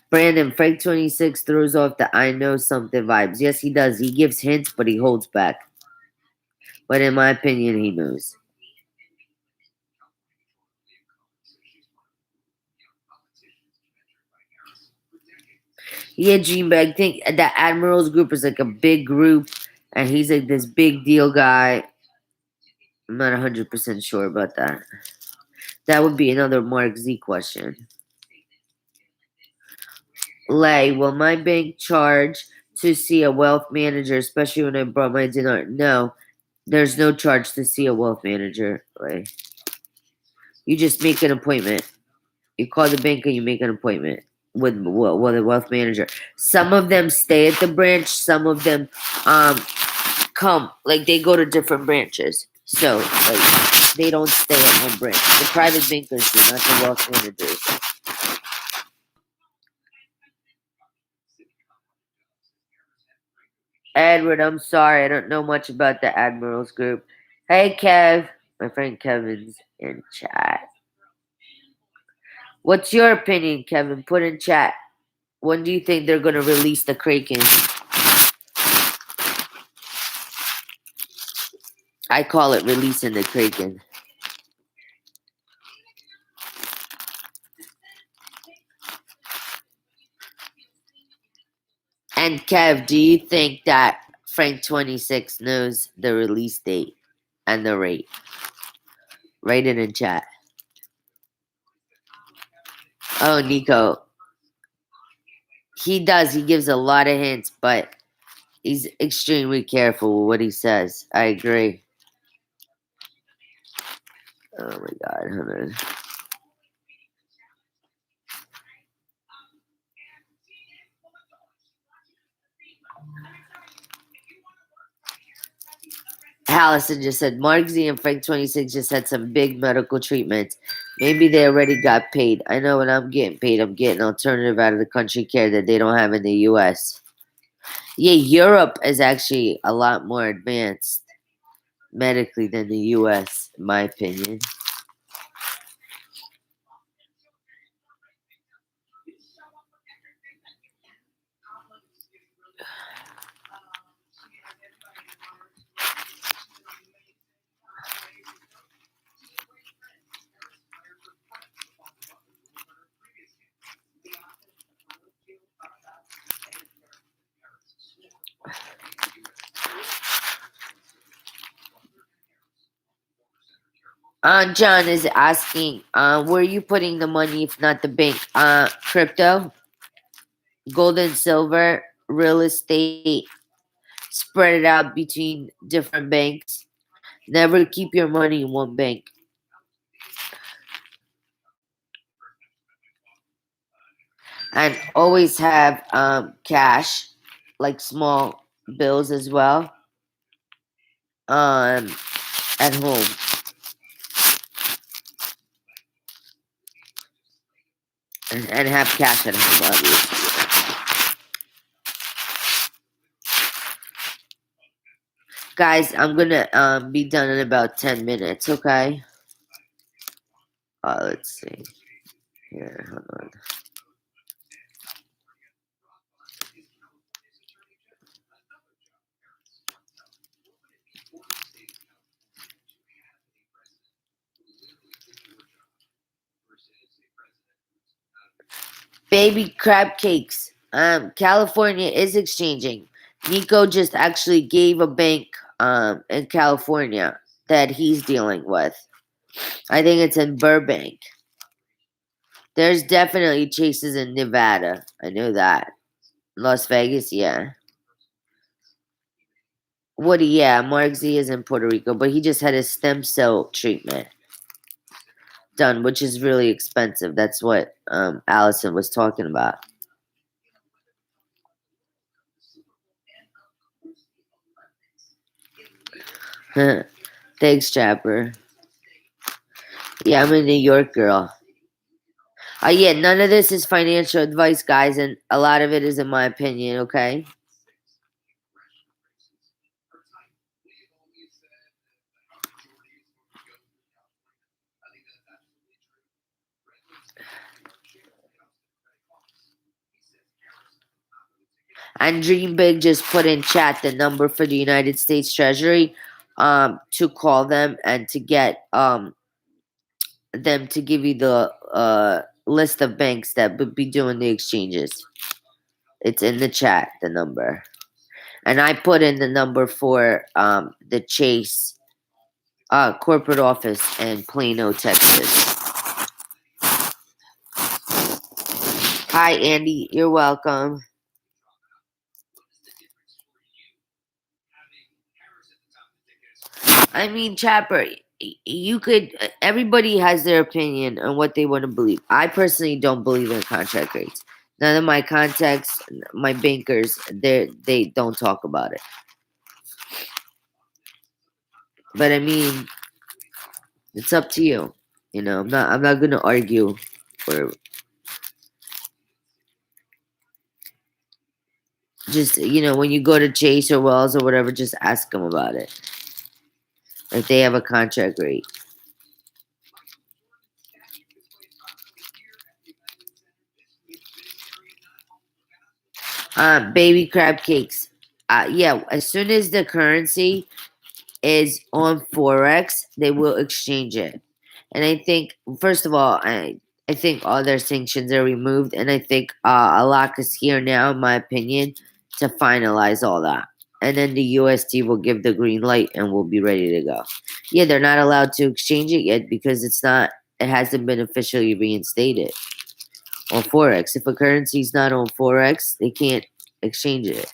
Brandon, Frank 26 throws off the I know something vibes. Yes, he does. He gives hints, but he holds back. But in my opinion, he knows. Yeah, Dreambag. I think that Admirals group is like a big group, and he's like this big deal guy. I'm not 100% sure about that. That would be another Mark Z question. Lay, will my bank charge to see a wealth manager, especially when I brought my Dinar? No, there's no charge to see a wealth manager. Lay. You just make an appointment. You call the bank and you make an appointment with a wealth manager. Some of them stay at the branch. Some of them come, like they go to different branches. So like they don't stay at one branch. The private bankers do, not the wealth managers. Edward, I'm sorry, I don't know much about the Admirals group. Hey Kev, my friend Kevin's in chat. What's your opinion, Kevin? Put in chat. When do you think they're gonna release the Kraken? I call it releasing the Kraken. And Kev, do you think that Frank 26 knows the release date and the rate? Write it in chat. Oh, Nico. He does. He gives a lot of hints, but he's extremely careful with what he says. I agree. Oh my god, hold on. Allison just said Mark Z and Frank 26 just had some big medical treatments. Maybe they already got paid. I know when I'm getting paid, I'm getting alternative out of the country care that they don't have in the US. Yeah, Europe is actually a lot more advanced medically than the US, in my opinion. John is asking, where are you putting the money if not the bank? Crypto, gold and silver, real estate, spread it out between different banks. Never keep your money in one bank. And always have cash, like small bills as well, at home. And have cash at home, obviously. Guys, I'm gonna be done in about 10 minutes, okay? Let's see. Here, hold on. Baby crab cakes. California is exchanging. Nico just actually gave a bank in California that he's dealing with. I think it's in Burbank. There's definitely chases in Nevada. I know that. Las Vegas, yeah. Woody, yeah. Mark Z is in Puerto Rico, but he just had his stem cell treatment done, which is really expensive. That's what Allison was talking about. Thanks, Chapper. Yeah, I'm a New York girl. Yeah, none of this is financial advice, guys, and a lot of it is in my opinion, okay? And Dream Big just put in chat the number for the United States Treasury to call them and to get them to give you the list of banks that would be doing the exchanges. It's in the chat, the number. And I put in the number for the Chase corporate office in Plano, Texas. Hi, Andy. You're welcome. I mean, Chapper, you could. Everybody has their opinion on what they want to believe. I personally don't believe in contract rates. None of my contacts, my bankers, they don't talk about it. But I mean, it's up to you. You know, I'm not gonna argue or just when you go to Chase or Wells or whatever, just ask them about it. If they have a contract rate. Baby crab cakes. Yeah, as soon as the currency is on Forex, they will exchange it. And I think, first of all, I think all their sanctions are removed, and I think a lot is here now, in my opinion, to finalize all that. And then the USD will give the green light and we'll be ready to go. Yeah, they're not allowed to exchange it yet because it hasn't been officially reinstated on Forex. If a currency's not on Forex, they can't exchange it.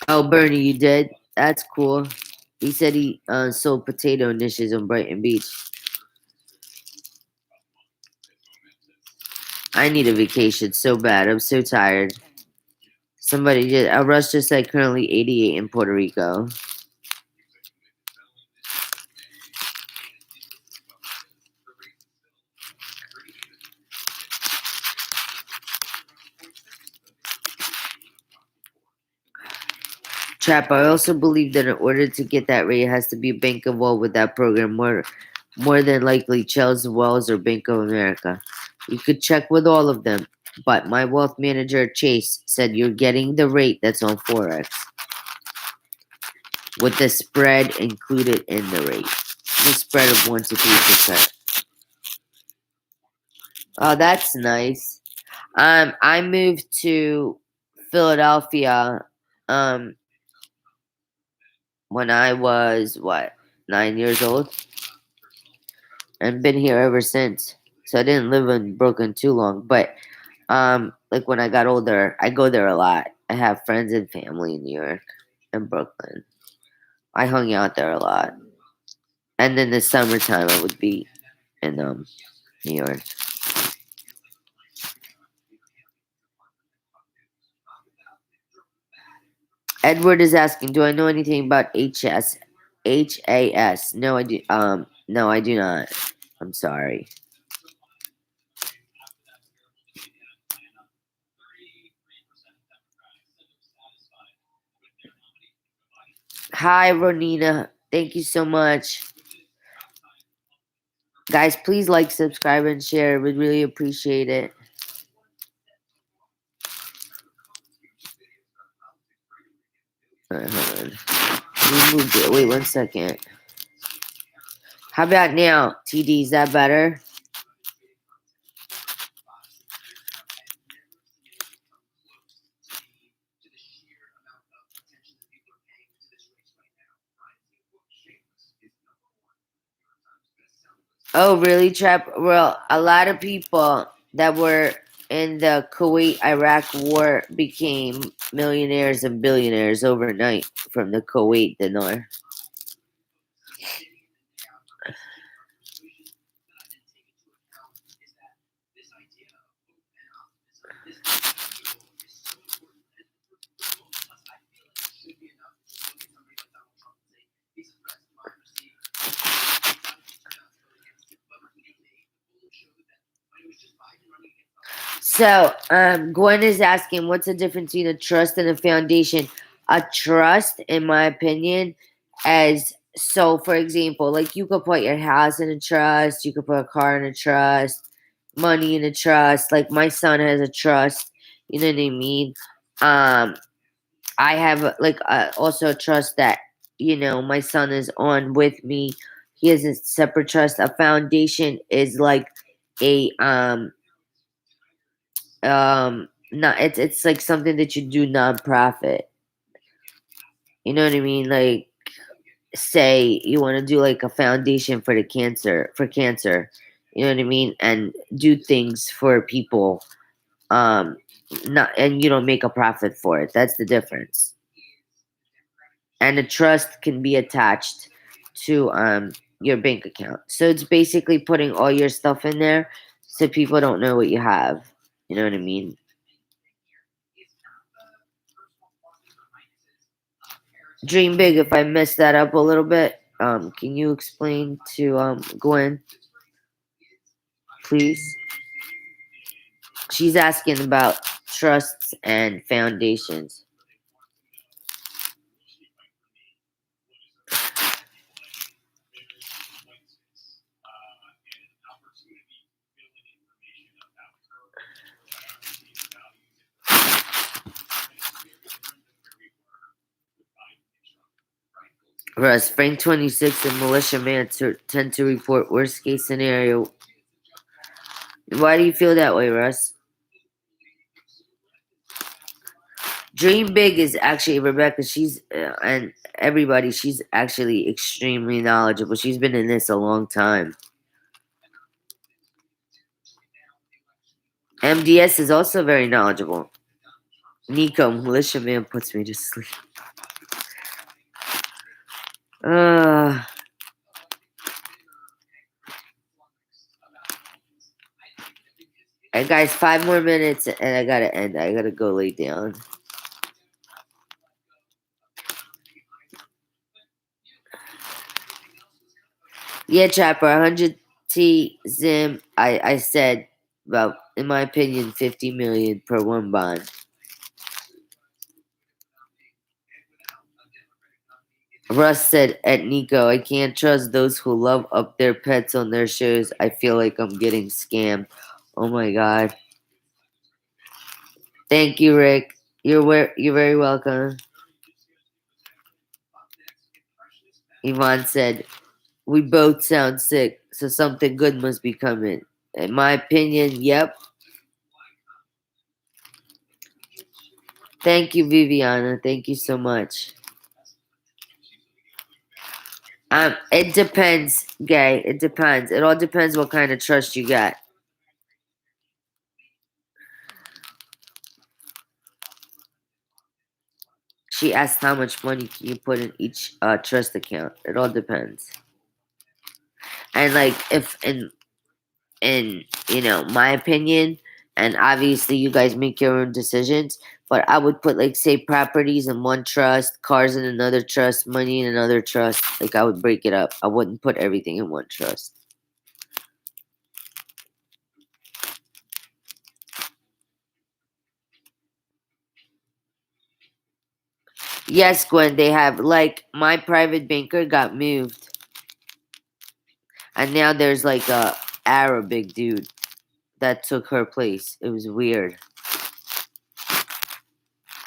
Oh, Bernie, you did? That's cool. He said he sold potato niches on Brighton Beach. I need a vacation so bad. I'm so tired. Russ just said currently 88 in Puerto Rico. Trap, I also believe that in order to get that rate, it has to be a bank involved with that program. More than likely, Chelsea Wells or Bank of America. You could check with all of them. But my wealth manager, Chase, said you're getting the rate that's on Forex with the spread included in the rate. The spread of 1 to 3%. Oh, that's nice. I moved to Philadelphia when I was 9 years old, and been here ever since. So I didn't live in Brooklyn too long, but like when I got older, I go there a lot. I have friends and family in New York and Brooklyn. I hung out there a lot, and then the summertime I would be in New York. Edward is asking, do I know anything about HAS? No, I do. No, I do not. I'm sorry. Hi, Ronina. Thank you so much. Guys, please like, subscribe, and share. We'd really appreciate it. Alright, hold on. We moved it. Wait 1 second. How about now? TD, is that better? Oh, really, Trap? Well, a lot of people that were in the Kuwait-Iraq war became millionaires and billionaires overnight from the Kuwait dinar. So, Gwen is asking, what's the difference between a trust and a foundation? A trust, in my opinion, for example, like you could put your house in a trust, you could put a car in a trust, money in a trust. Like my son has a trust, you know what I mean? I have also a trust that my son is on with me. He has a separate trust. A foundation is like a not it's like something that you do nonprofit. You know what I mean? Like say you want to do like a foundation for cancer. You know what I mean? And do things for people. Not and you don't make a profit for it. That's the difference. And a trust can be attached to your bank account. So it's basically putting all your stuff in there so people don't know what you have. You know what I mean? Dream big. If I messed that up a little bit, can you explain to Gwen, please? She's asking about trusts and foundations. Russ, Frank 26 and Militia Man tend to report worst case scenario. Why do you feel that way, Russ? Dream Big is actually Rebecca. She's and everybody. She's actually extremely knowledgeable. She's been in this a long time. MDS is also very knowledgeable. Nico, Militia Man, puts me to sleep. Uh, guys, 5 more minutes and I gotta end. I gotta go lay down. Yeah, Trapper, 100 T Zim. I said about, in my opinion, 50 million per one bond. Russ said at Nico, I can't trust those who love up their pets on their shows. I feel like I'm getting scammed. Oh my god. Thank you, Rick. You're very welcome. Yvonne said, we both sound sick, so something good must be coming. In my opinion, yep. Thank you, Viviana. Thank you so much. It depends, Gay. It depends. It all depends what kind of trust you got. She asked how much money can you put in each trust account. It all depends. And like if in my opinion, and obviously you guys make your own decisions, but I would put like say properties in one trust, cars in another trust, money in another trust. Like I would break it up. I wouldn't put everything in one trust. Yes, Gwen, they have like my private banker got moved. And now there's like a Arabic dude that took her place. It was weird.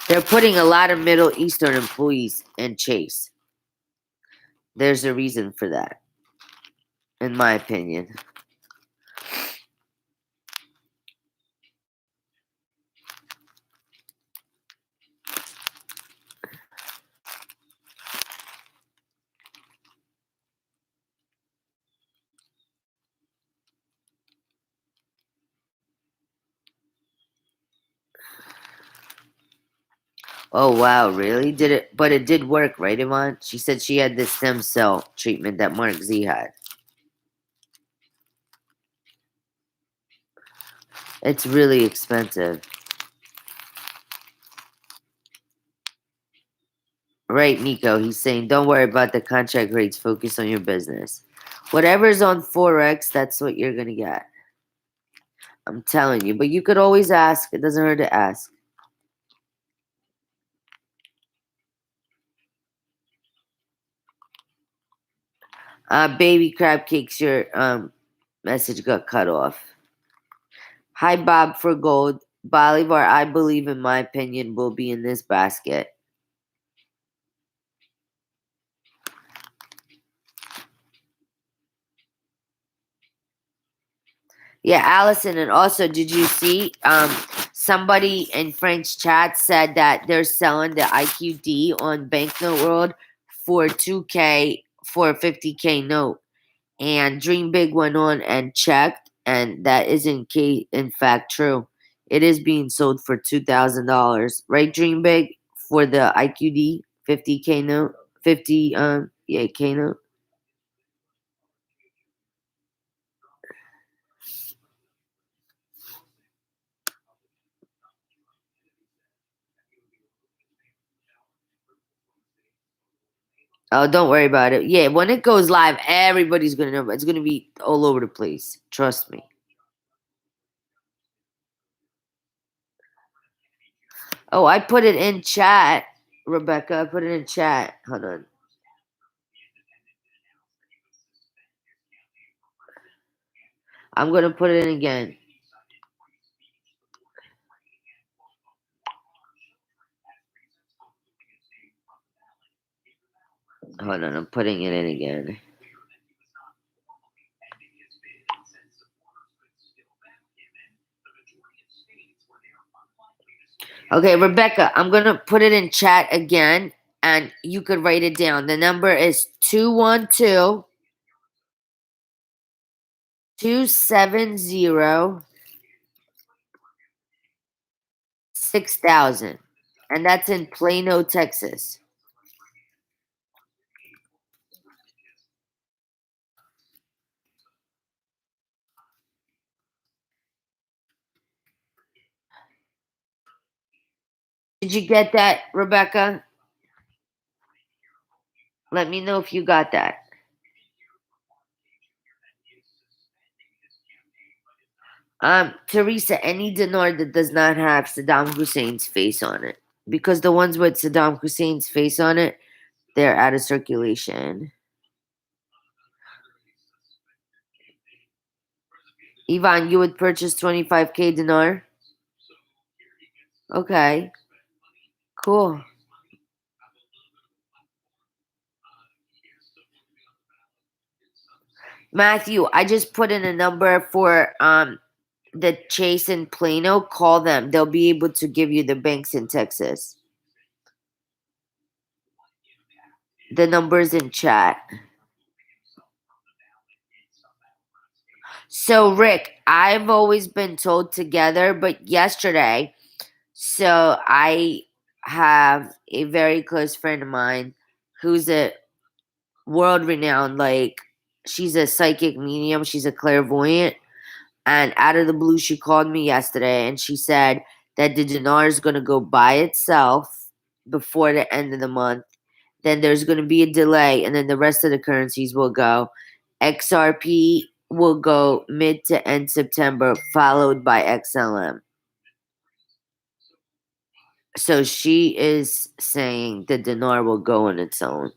They're putting a lot of Middle Eastern employees in Chase. There's a reason for that, in my opinion. Oh wow, really? Did it? But it did work, right, Yvonne? She said she had this stem cell treatment that Mark Z had. It's really expensive. Right, Nico. He's saying, don't worry about the contract rates. Focus on your business. Whatever's on Forex, that's what you're going to get. I'm telling you. But you could always ask. It doesn't hurt to ask. Baby crab cakes, your message got cut off. Hi, Bob for gold. Bolivar, I believe, in my opinion, will be in this basket. Yeah, Allison, and also, did you see somebody in Frank's chat said that they're selling the IQD on Banknote World for 2K for a 50K note, and Dream Big went on and checked, and that is in fact true. It is being sold for $2,000, right? Dream Big for the IQD 50K note, 50 K note. Oh, don't worry about it. Yeah, when it goes live, everybody's gonna know. It's gonna be all over the place. Trust me. Oh, I put it in chat, Rebecca. I put it in chat. Hold on. I'm gonna put it in again. Hold on, I'm putting it in again. Okay, Rebecca, I'm going to put it in chat again and you could write it down. The number is 212 270 6000. And that's in Plano, Texas. Did you get that, Rebecca? Let me know if you got that. Teresa, any dinar that does not have Saddam Hussein's face on it. Because the ones with Saddam Hussein's face on it, they're out of circulation. Ivan, you would purchase 25K dinar? Okay. Cool. Matthew, I just put in a number for the Chase in Plano. Call them. They'll be able to give you the banks in Texas. The number's in chat. So, Rick, I've always been told together, but yesterday, so I have a very close friend of mine who's a world renowned, like, she's a psychic medium, she's a clairvoyant. And out of the blue, she called me yesterday and she said that the dinar is going to go by itself before the end of the month. Then there's going to be a delay, and then the rest of the currencies will go. XRP will go mid to end September, followed by XLM. So she is saying the dinar will go on its own.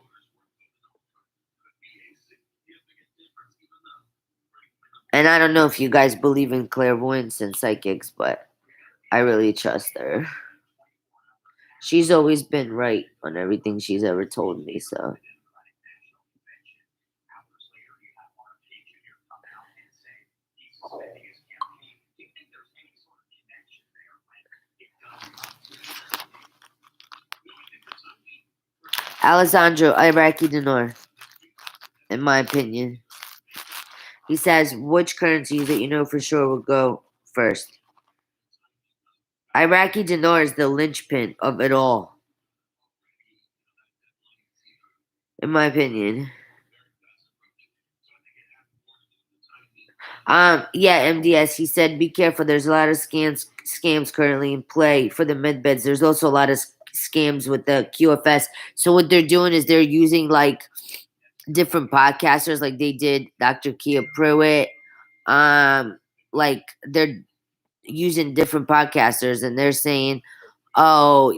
And I don't know if you guys believe in clairvoyance and psychics, but I really trust her. She's always been right on everything she's ever told me, so. Alessandro, Iraqi dinar, in my opinion. He says, which currencies that you know for sure will go first? Iraqi dinar is the linchpin of it all, in my opinion. Yeah, MDS. He said, "Be careful. There's a lot of scams currently in play for the medbeds. There's also a lot of scams with the QFS. So what they're doing is they're using like different podcasters, like they did Dr. Kia Pruitt. Like they're using different podcasters, and they're saying, oh,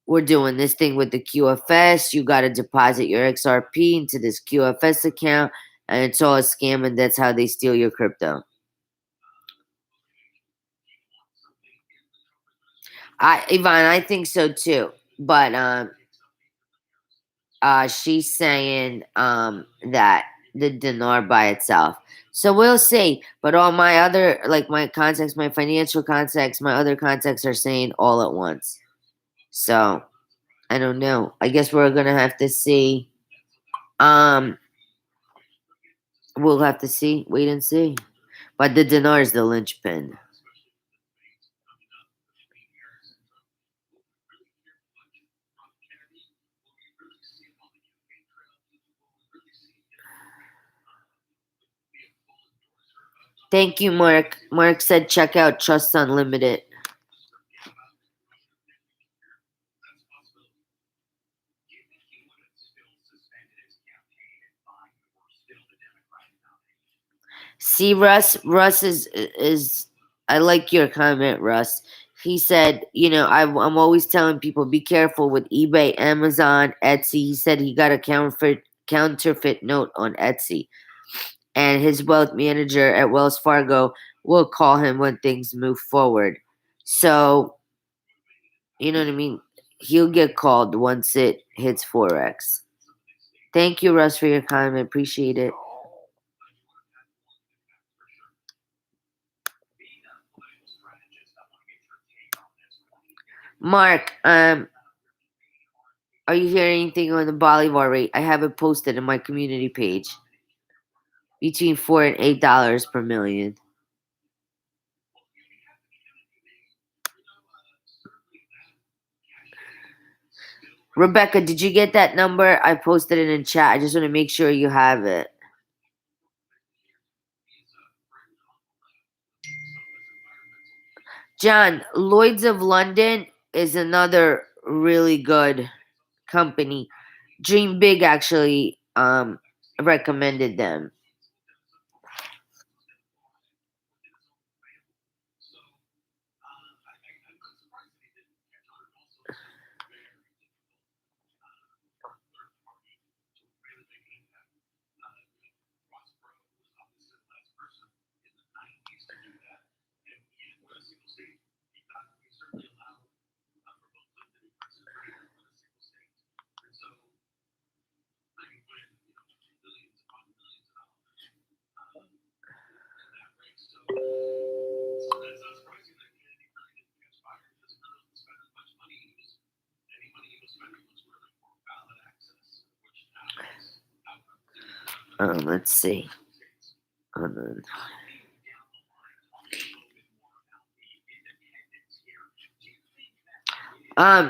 we're doing this thing with the QFS. You got to deposit your XRP into this QFS account, and it's all a scam, and that's how they steal your crypto." Yvonne, I think so too. But she's saying that the dinar by itself. So we'll see. But all my other, like my contacts, my financial contacts, my other contacts are saying all at once. So I don't know. I guess we're gonna have to see. Um, we'll have to see. Wait and see. But the dinar is the linchpin. Thank you, Mark. Mark said check out Trust Unlimited. See, Russ is. I like your comment, Russ. He said, I'm always telling people be careful with eBay, Amazon, Etsy. He said he got a counterfeit note on Etsy, and his wealth manager at Wells Fargo will call him when things move forward. So, you know what I mean? He'll get called once it hits Forex. Thank you, Russ, for your comment. Appreciate it. Mark, are you hearing anything on the Bolivar rate? I have it posted in my community page. Between $4 and $8 per million. Rebecca, did you get that number? I posted it in chat. I just want to make sure you have it. John, Lloyd's of London is another really good company. Dream Big actually recommended them. Let's see.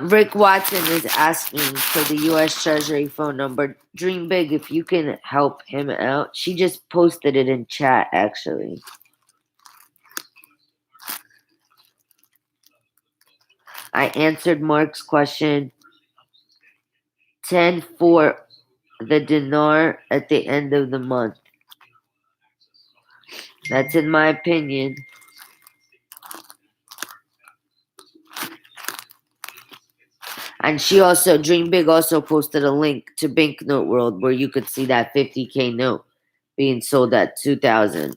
Rick Watson is asking for the U.S. Treasury phone number. Dream Big if you can help him out. She just posted it in chat, actually. I answered Mark's question. 10 for the dinar at the end of the month. That's in my opinion. And she also, Dream Big also posted a link to Banknote World where you could see that 50K note being sold at $2,000.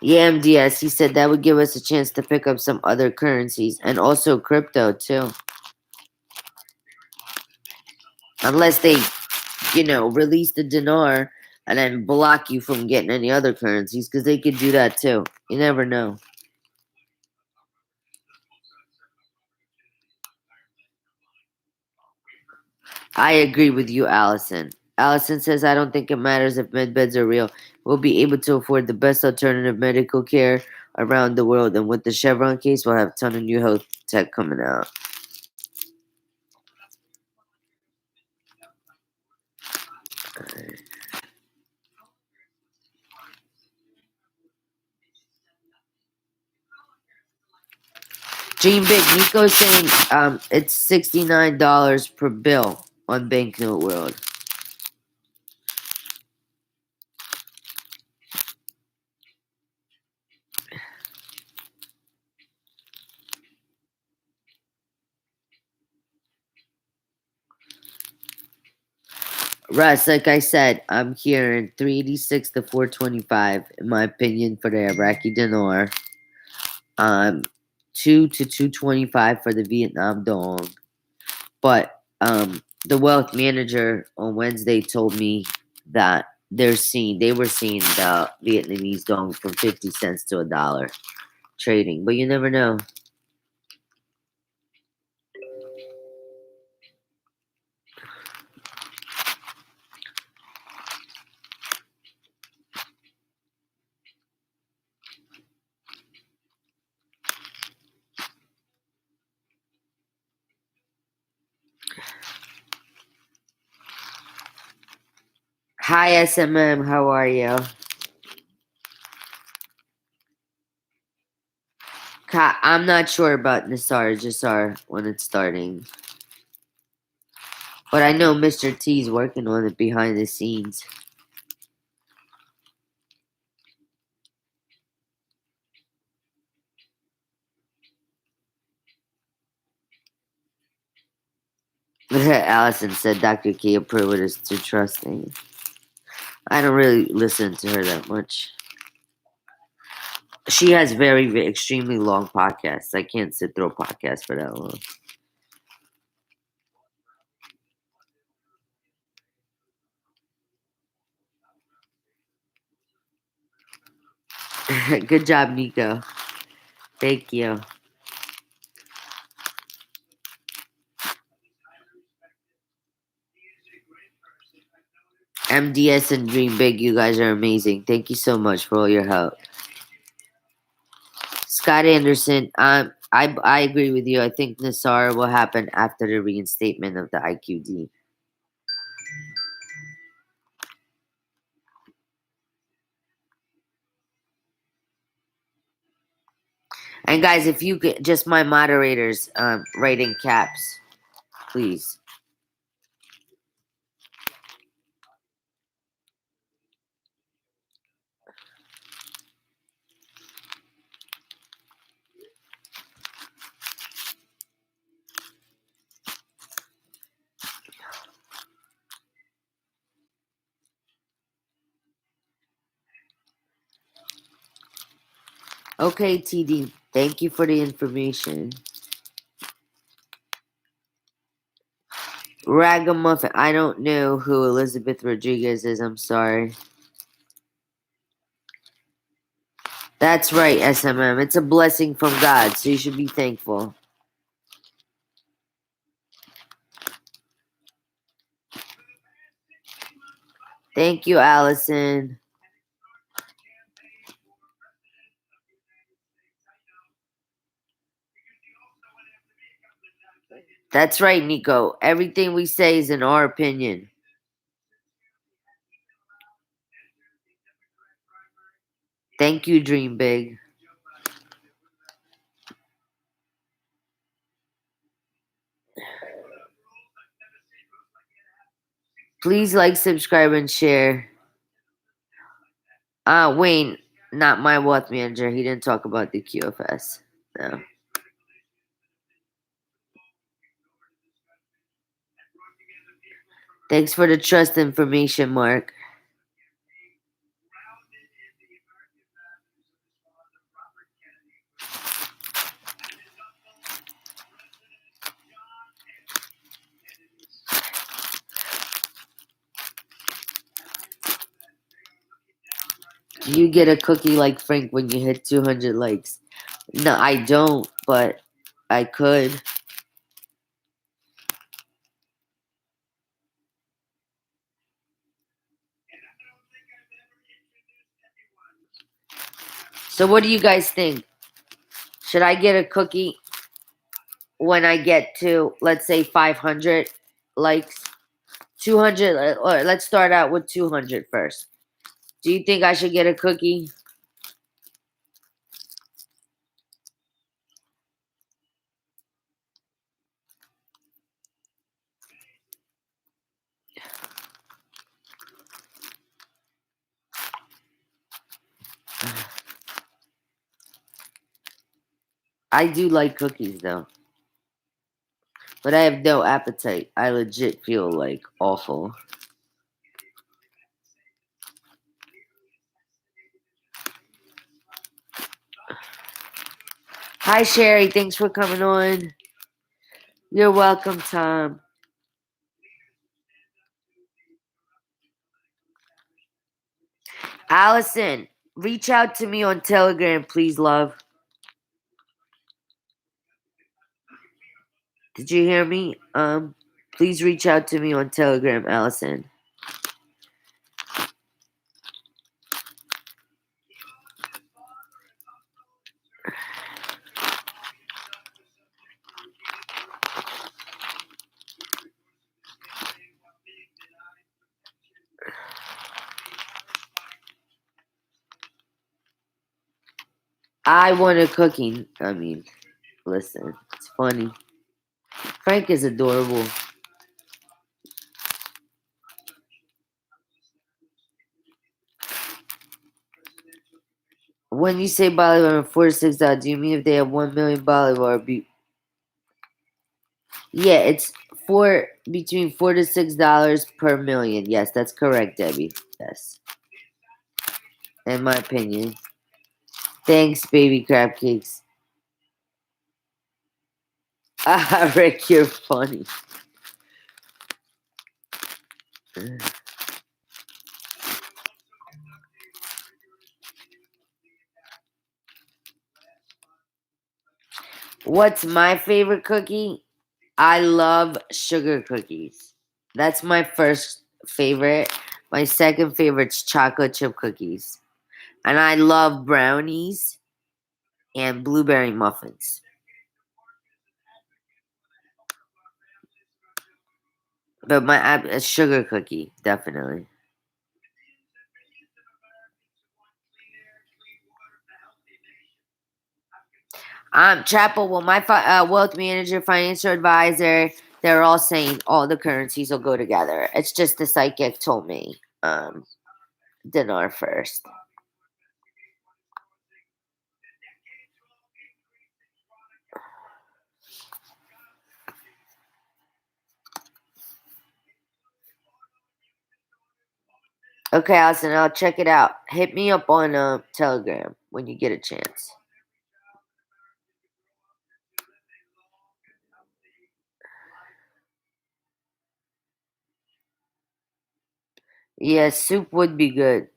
Yeah, MDS, he said that would give us a chance to pick up some other currencies and also crypto too. Unless they, release the dinar and then block you from getting any other currencies, because they could do that too. You never know. I agree with you, Allison. Allison says, I don't think it matters if medbeds are real. We'll be able to afford the best alternative medical care around the world. And with the Chevron case, we'll have a ton of new health tech coming out. Dream Big, Nico's saying it's $69 per bill on Banknote World. Russ, like I said, I'm hearing 386 to 425, in my opinion, for the Iraqi dinar. 2 to 225 for the Vietnam dong. But the wealth manager on Wednesday told me that they were seeing the Vietnamese dong from 50 cents to $1 trading. But you never know. Hi, SMM. How are you? I'm not sure about Nisar Jasar when it's starting. But I know Mr. T's working on it behind the scenes. Allison said Dr. Kia Pruitt is too trusting. I don't really listen to her that much. She has very extremely long podcasts. I can't sit through a podcast for that long. Good job, Nico. Thank you. MDS and Dream Big, you guys are amazing. Thank you so much for all your help. Scott Anderson, I agree with you. I think Nassar will happen after the reinstatement of the IQD. And guys, if you could, just my moderators, write in caps, please. Okay, TD, thank you for the information. Ragamuffin, I don't know who Elizabeth Rodriguez is. I'm sorry. That's right, SMM. It's a blessing from God, so you should be thankful. Thank you, Allison. That's right, Nico. Everything we say is in our opinion. Thank you, Dream Big. Please like, subscribe, and share. Wayne, not my wealth manager. He didn't talk about the QFS. No. Thanks for the trust information, Mark. You get a cookie like Frank when you hit 200 likes. No, I don't, but I could. So what do you guys think? Should I get a cookie when I get to, let's say, 500 likes? 200, or let's start out with 200 first. Do you think I should get a cookie? I do like cookies though. But I have no appetite. I legit feel like awful. Hi Sherry, thanks for coming on. You're welcome, Tom. Allison, reach out to me on Telegram, please, love. Did you hear me? Please reach out to me on Telegram, Allison. I want a cookie. I mean, listen, it's funny. Frank is adorable. When you say Bolivar $4 to $6, do you mean if they have 1 million Bolivar? Yeah, it's between $4 to $6 per million. Yes, that's correct, Debbie. Yes, in my opinion. Thanks, baby crab cakes. Ah, Rick, you're funny. What's my favorite cookie? I love sugar cookies. That's my first favorite. My second favorite's chocolate chip cookies. And I love brownies and blueberry muffins. But a sugar cookie, definitely. Chapel, well, my wealth manager, financial advisor, they're all saying all the currencies will go together. It's just the psychic told me, Dinar first. Okay, Allison, I'll check it out. Hit me up on Telegram when you get a chance. Yeah, soup would be good.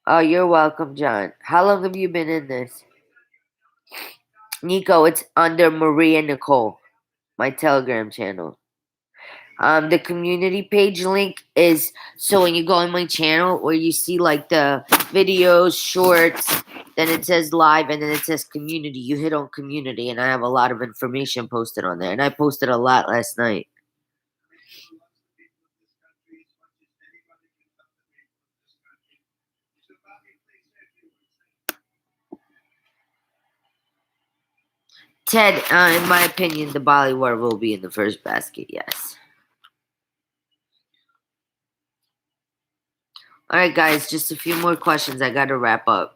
Oh, you're welcome, John. How long have you been in this? Nico, it's under Maria Nicole, my Telegram channel. The community page link is so when you go on my channel where you see like the videos, shorts, then it says live and then it says community. You hit on community and I have a lot of information posted on there. And I posted a lot last night. Ted, in my opinion, the Bollywood will be in the first basket, yes. Alright guys, just a few more questions. I gotta wrap up.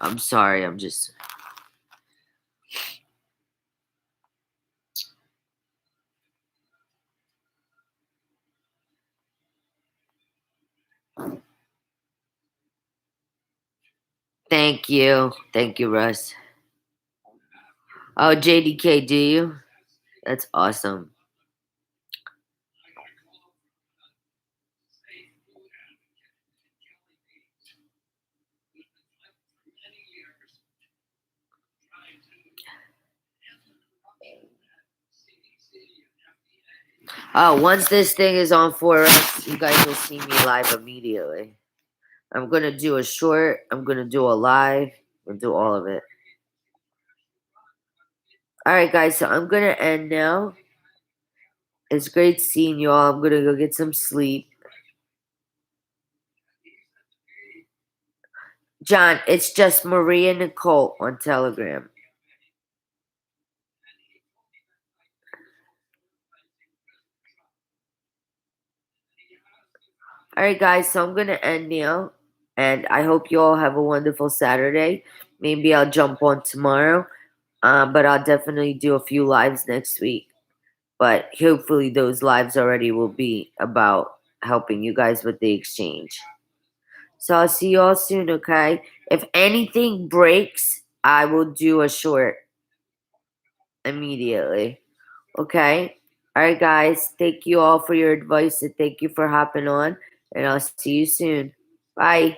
I'm sorry, I'm just... Thank you. Thank you, Russ. Oh, JDK, do you? That's awesome. Oh, once this thing is on Forex, you guys will see me live immediately. I'm gonna do a short, I'm gonna do a live, I'm gonna do all of it. Alright guys, so I'm gonna end now. It's great seeing you all. I'm gonna go get some sleep. John, it's just Maria Nicole on Telegram. Alright guys, so I'm gonna end now. And I hope you all have a wonderful Saturday. Maybe I'll jump on tomorrow. But I'll definitely do a few lives next week. But hopefully those lives already will be about helping you guys with the exchange. So I'll see you all soon, okay? If anything breaks, I will do a short immediately. Okay? Alright guys, thank you all for your advice and thank you for hopping on. And I'll see you soon. Bye.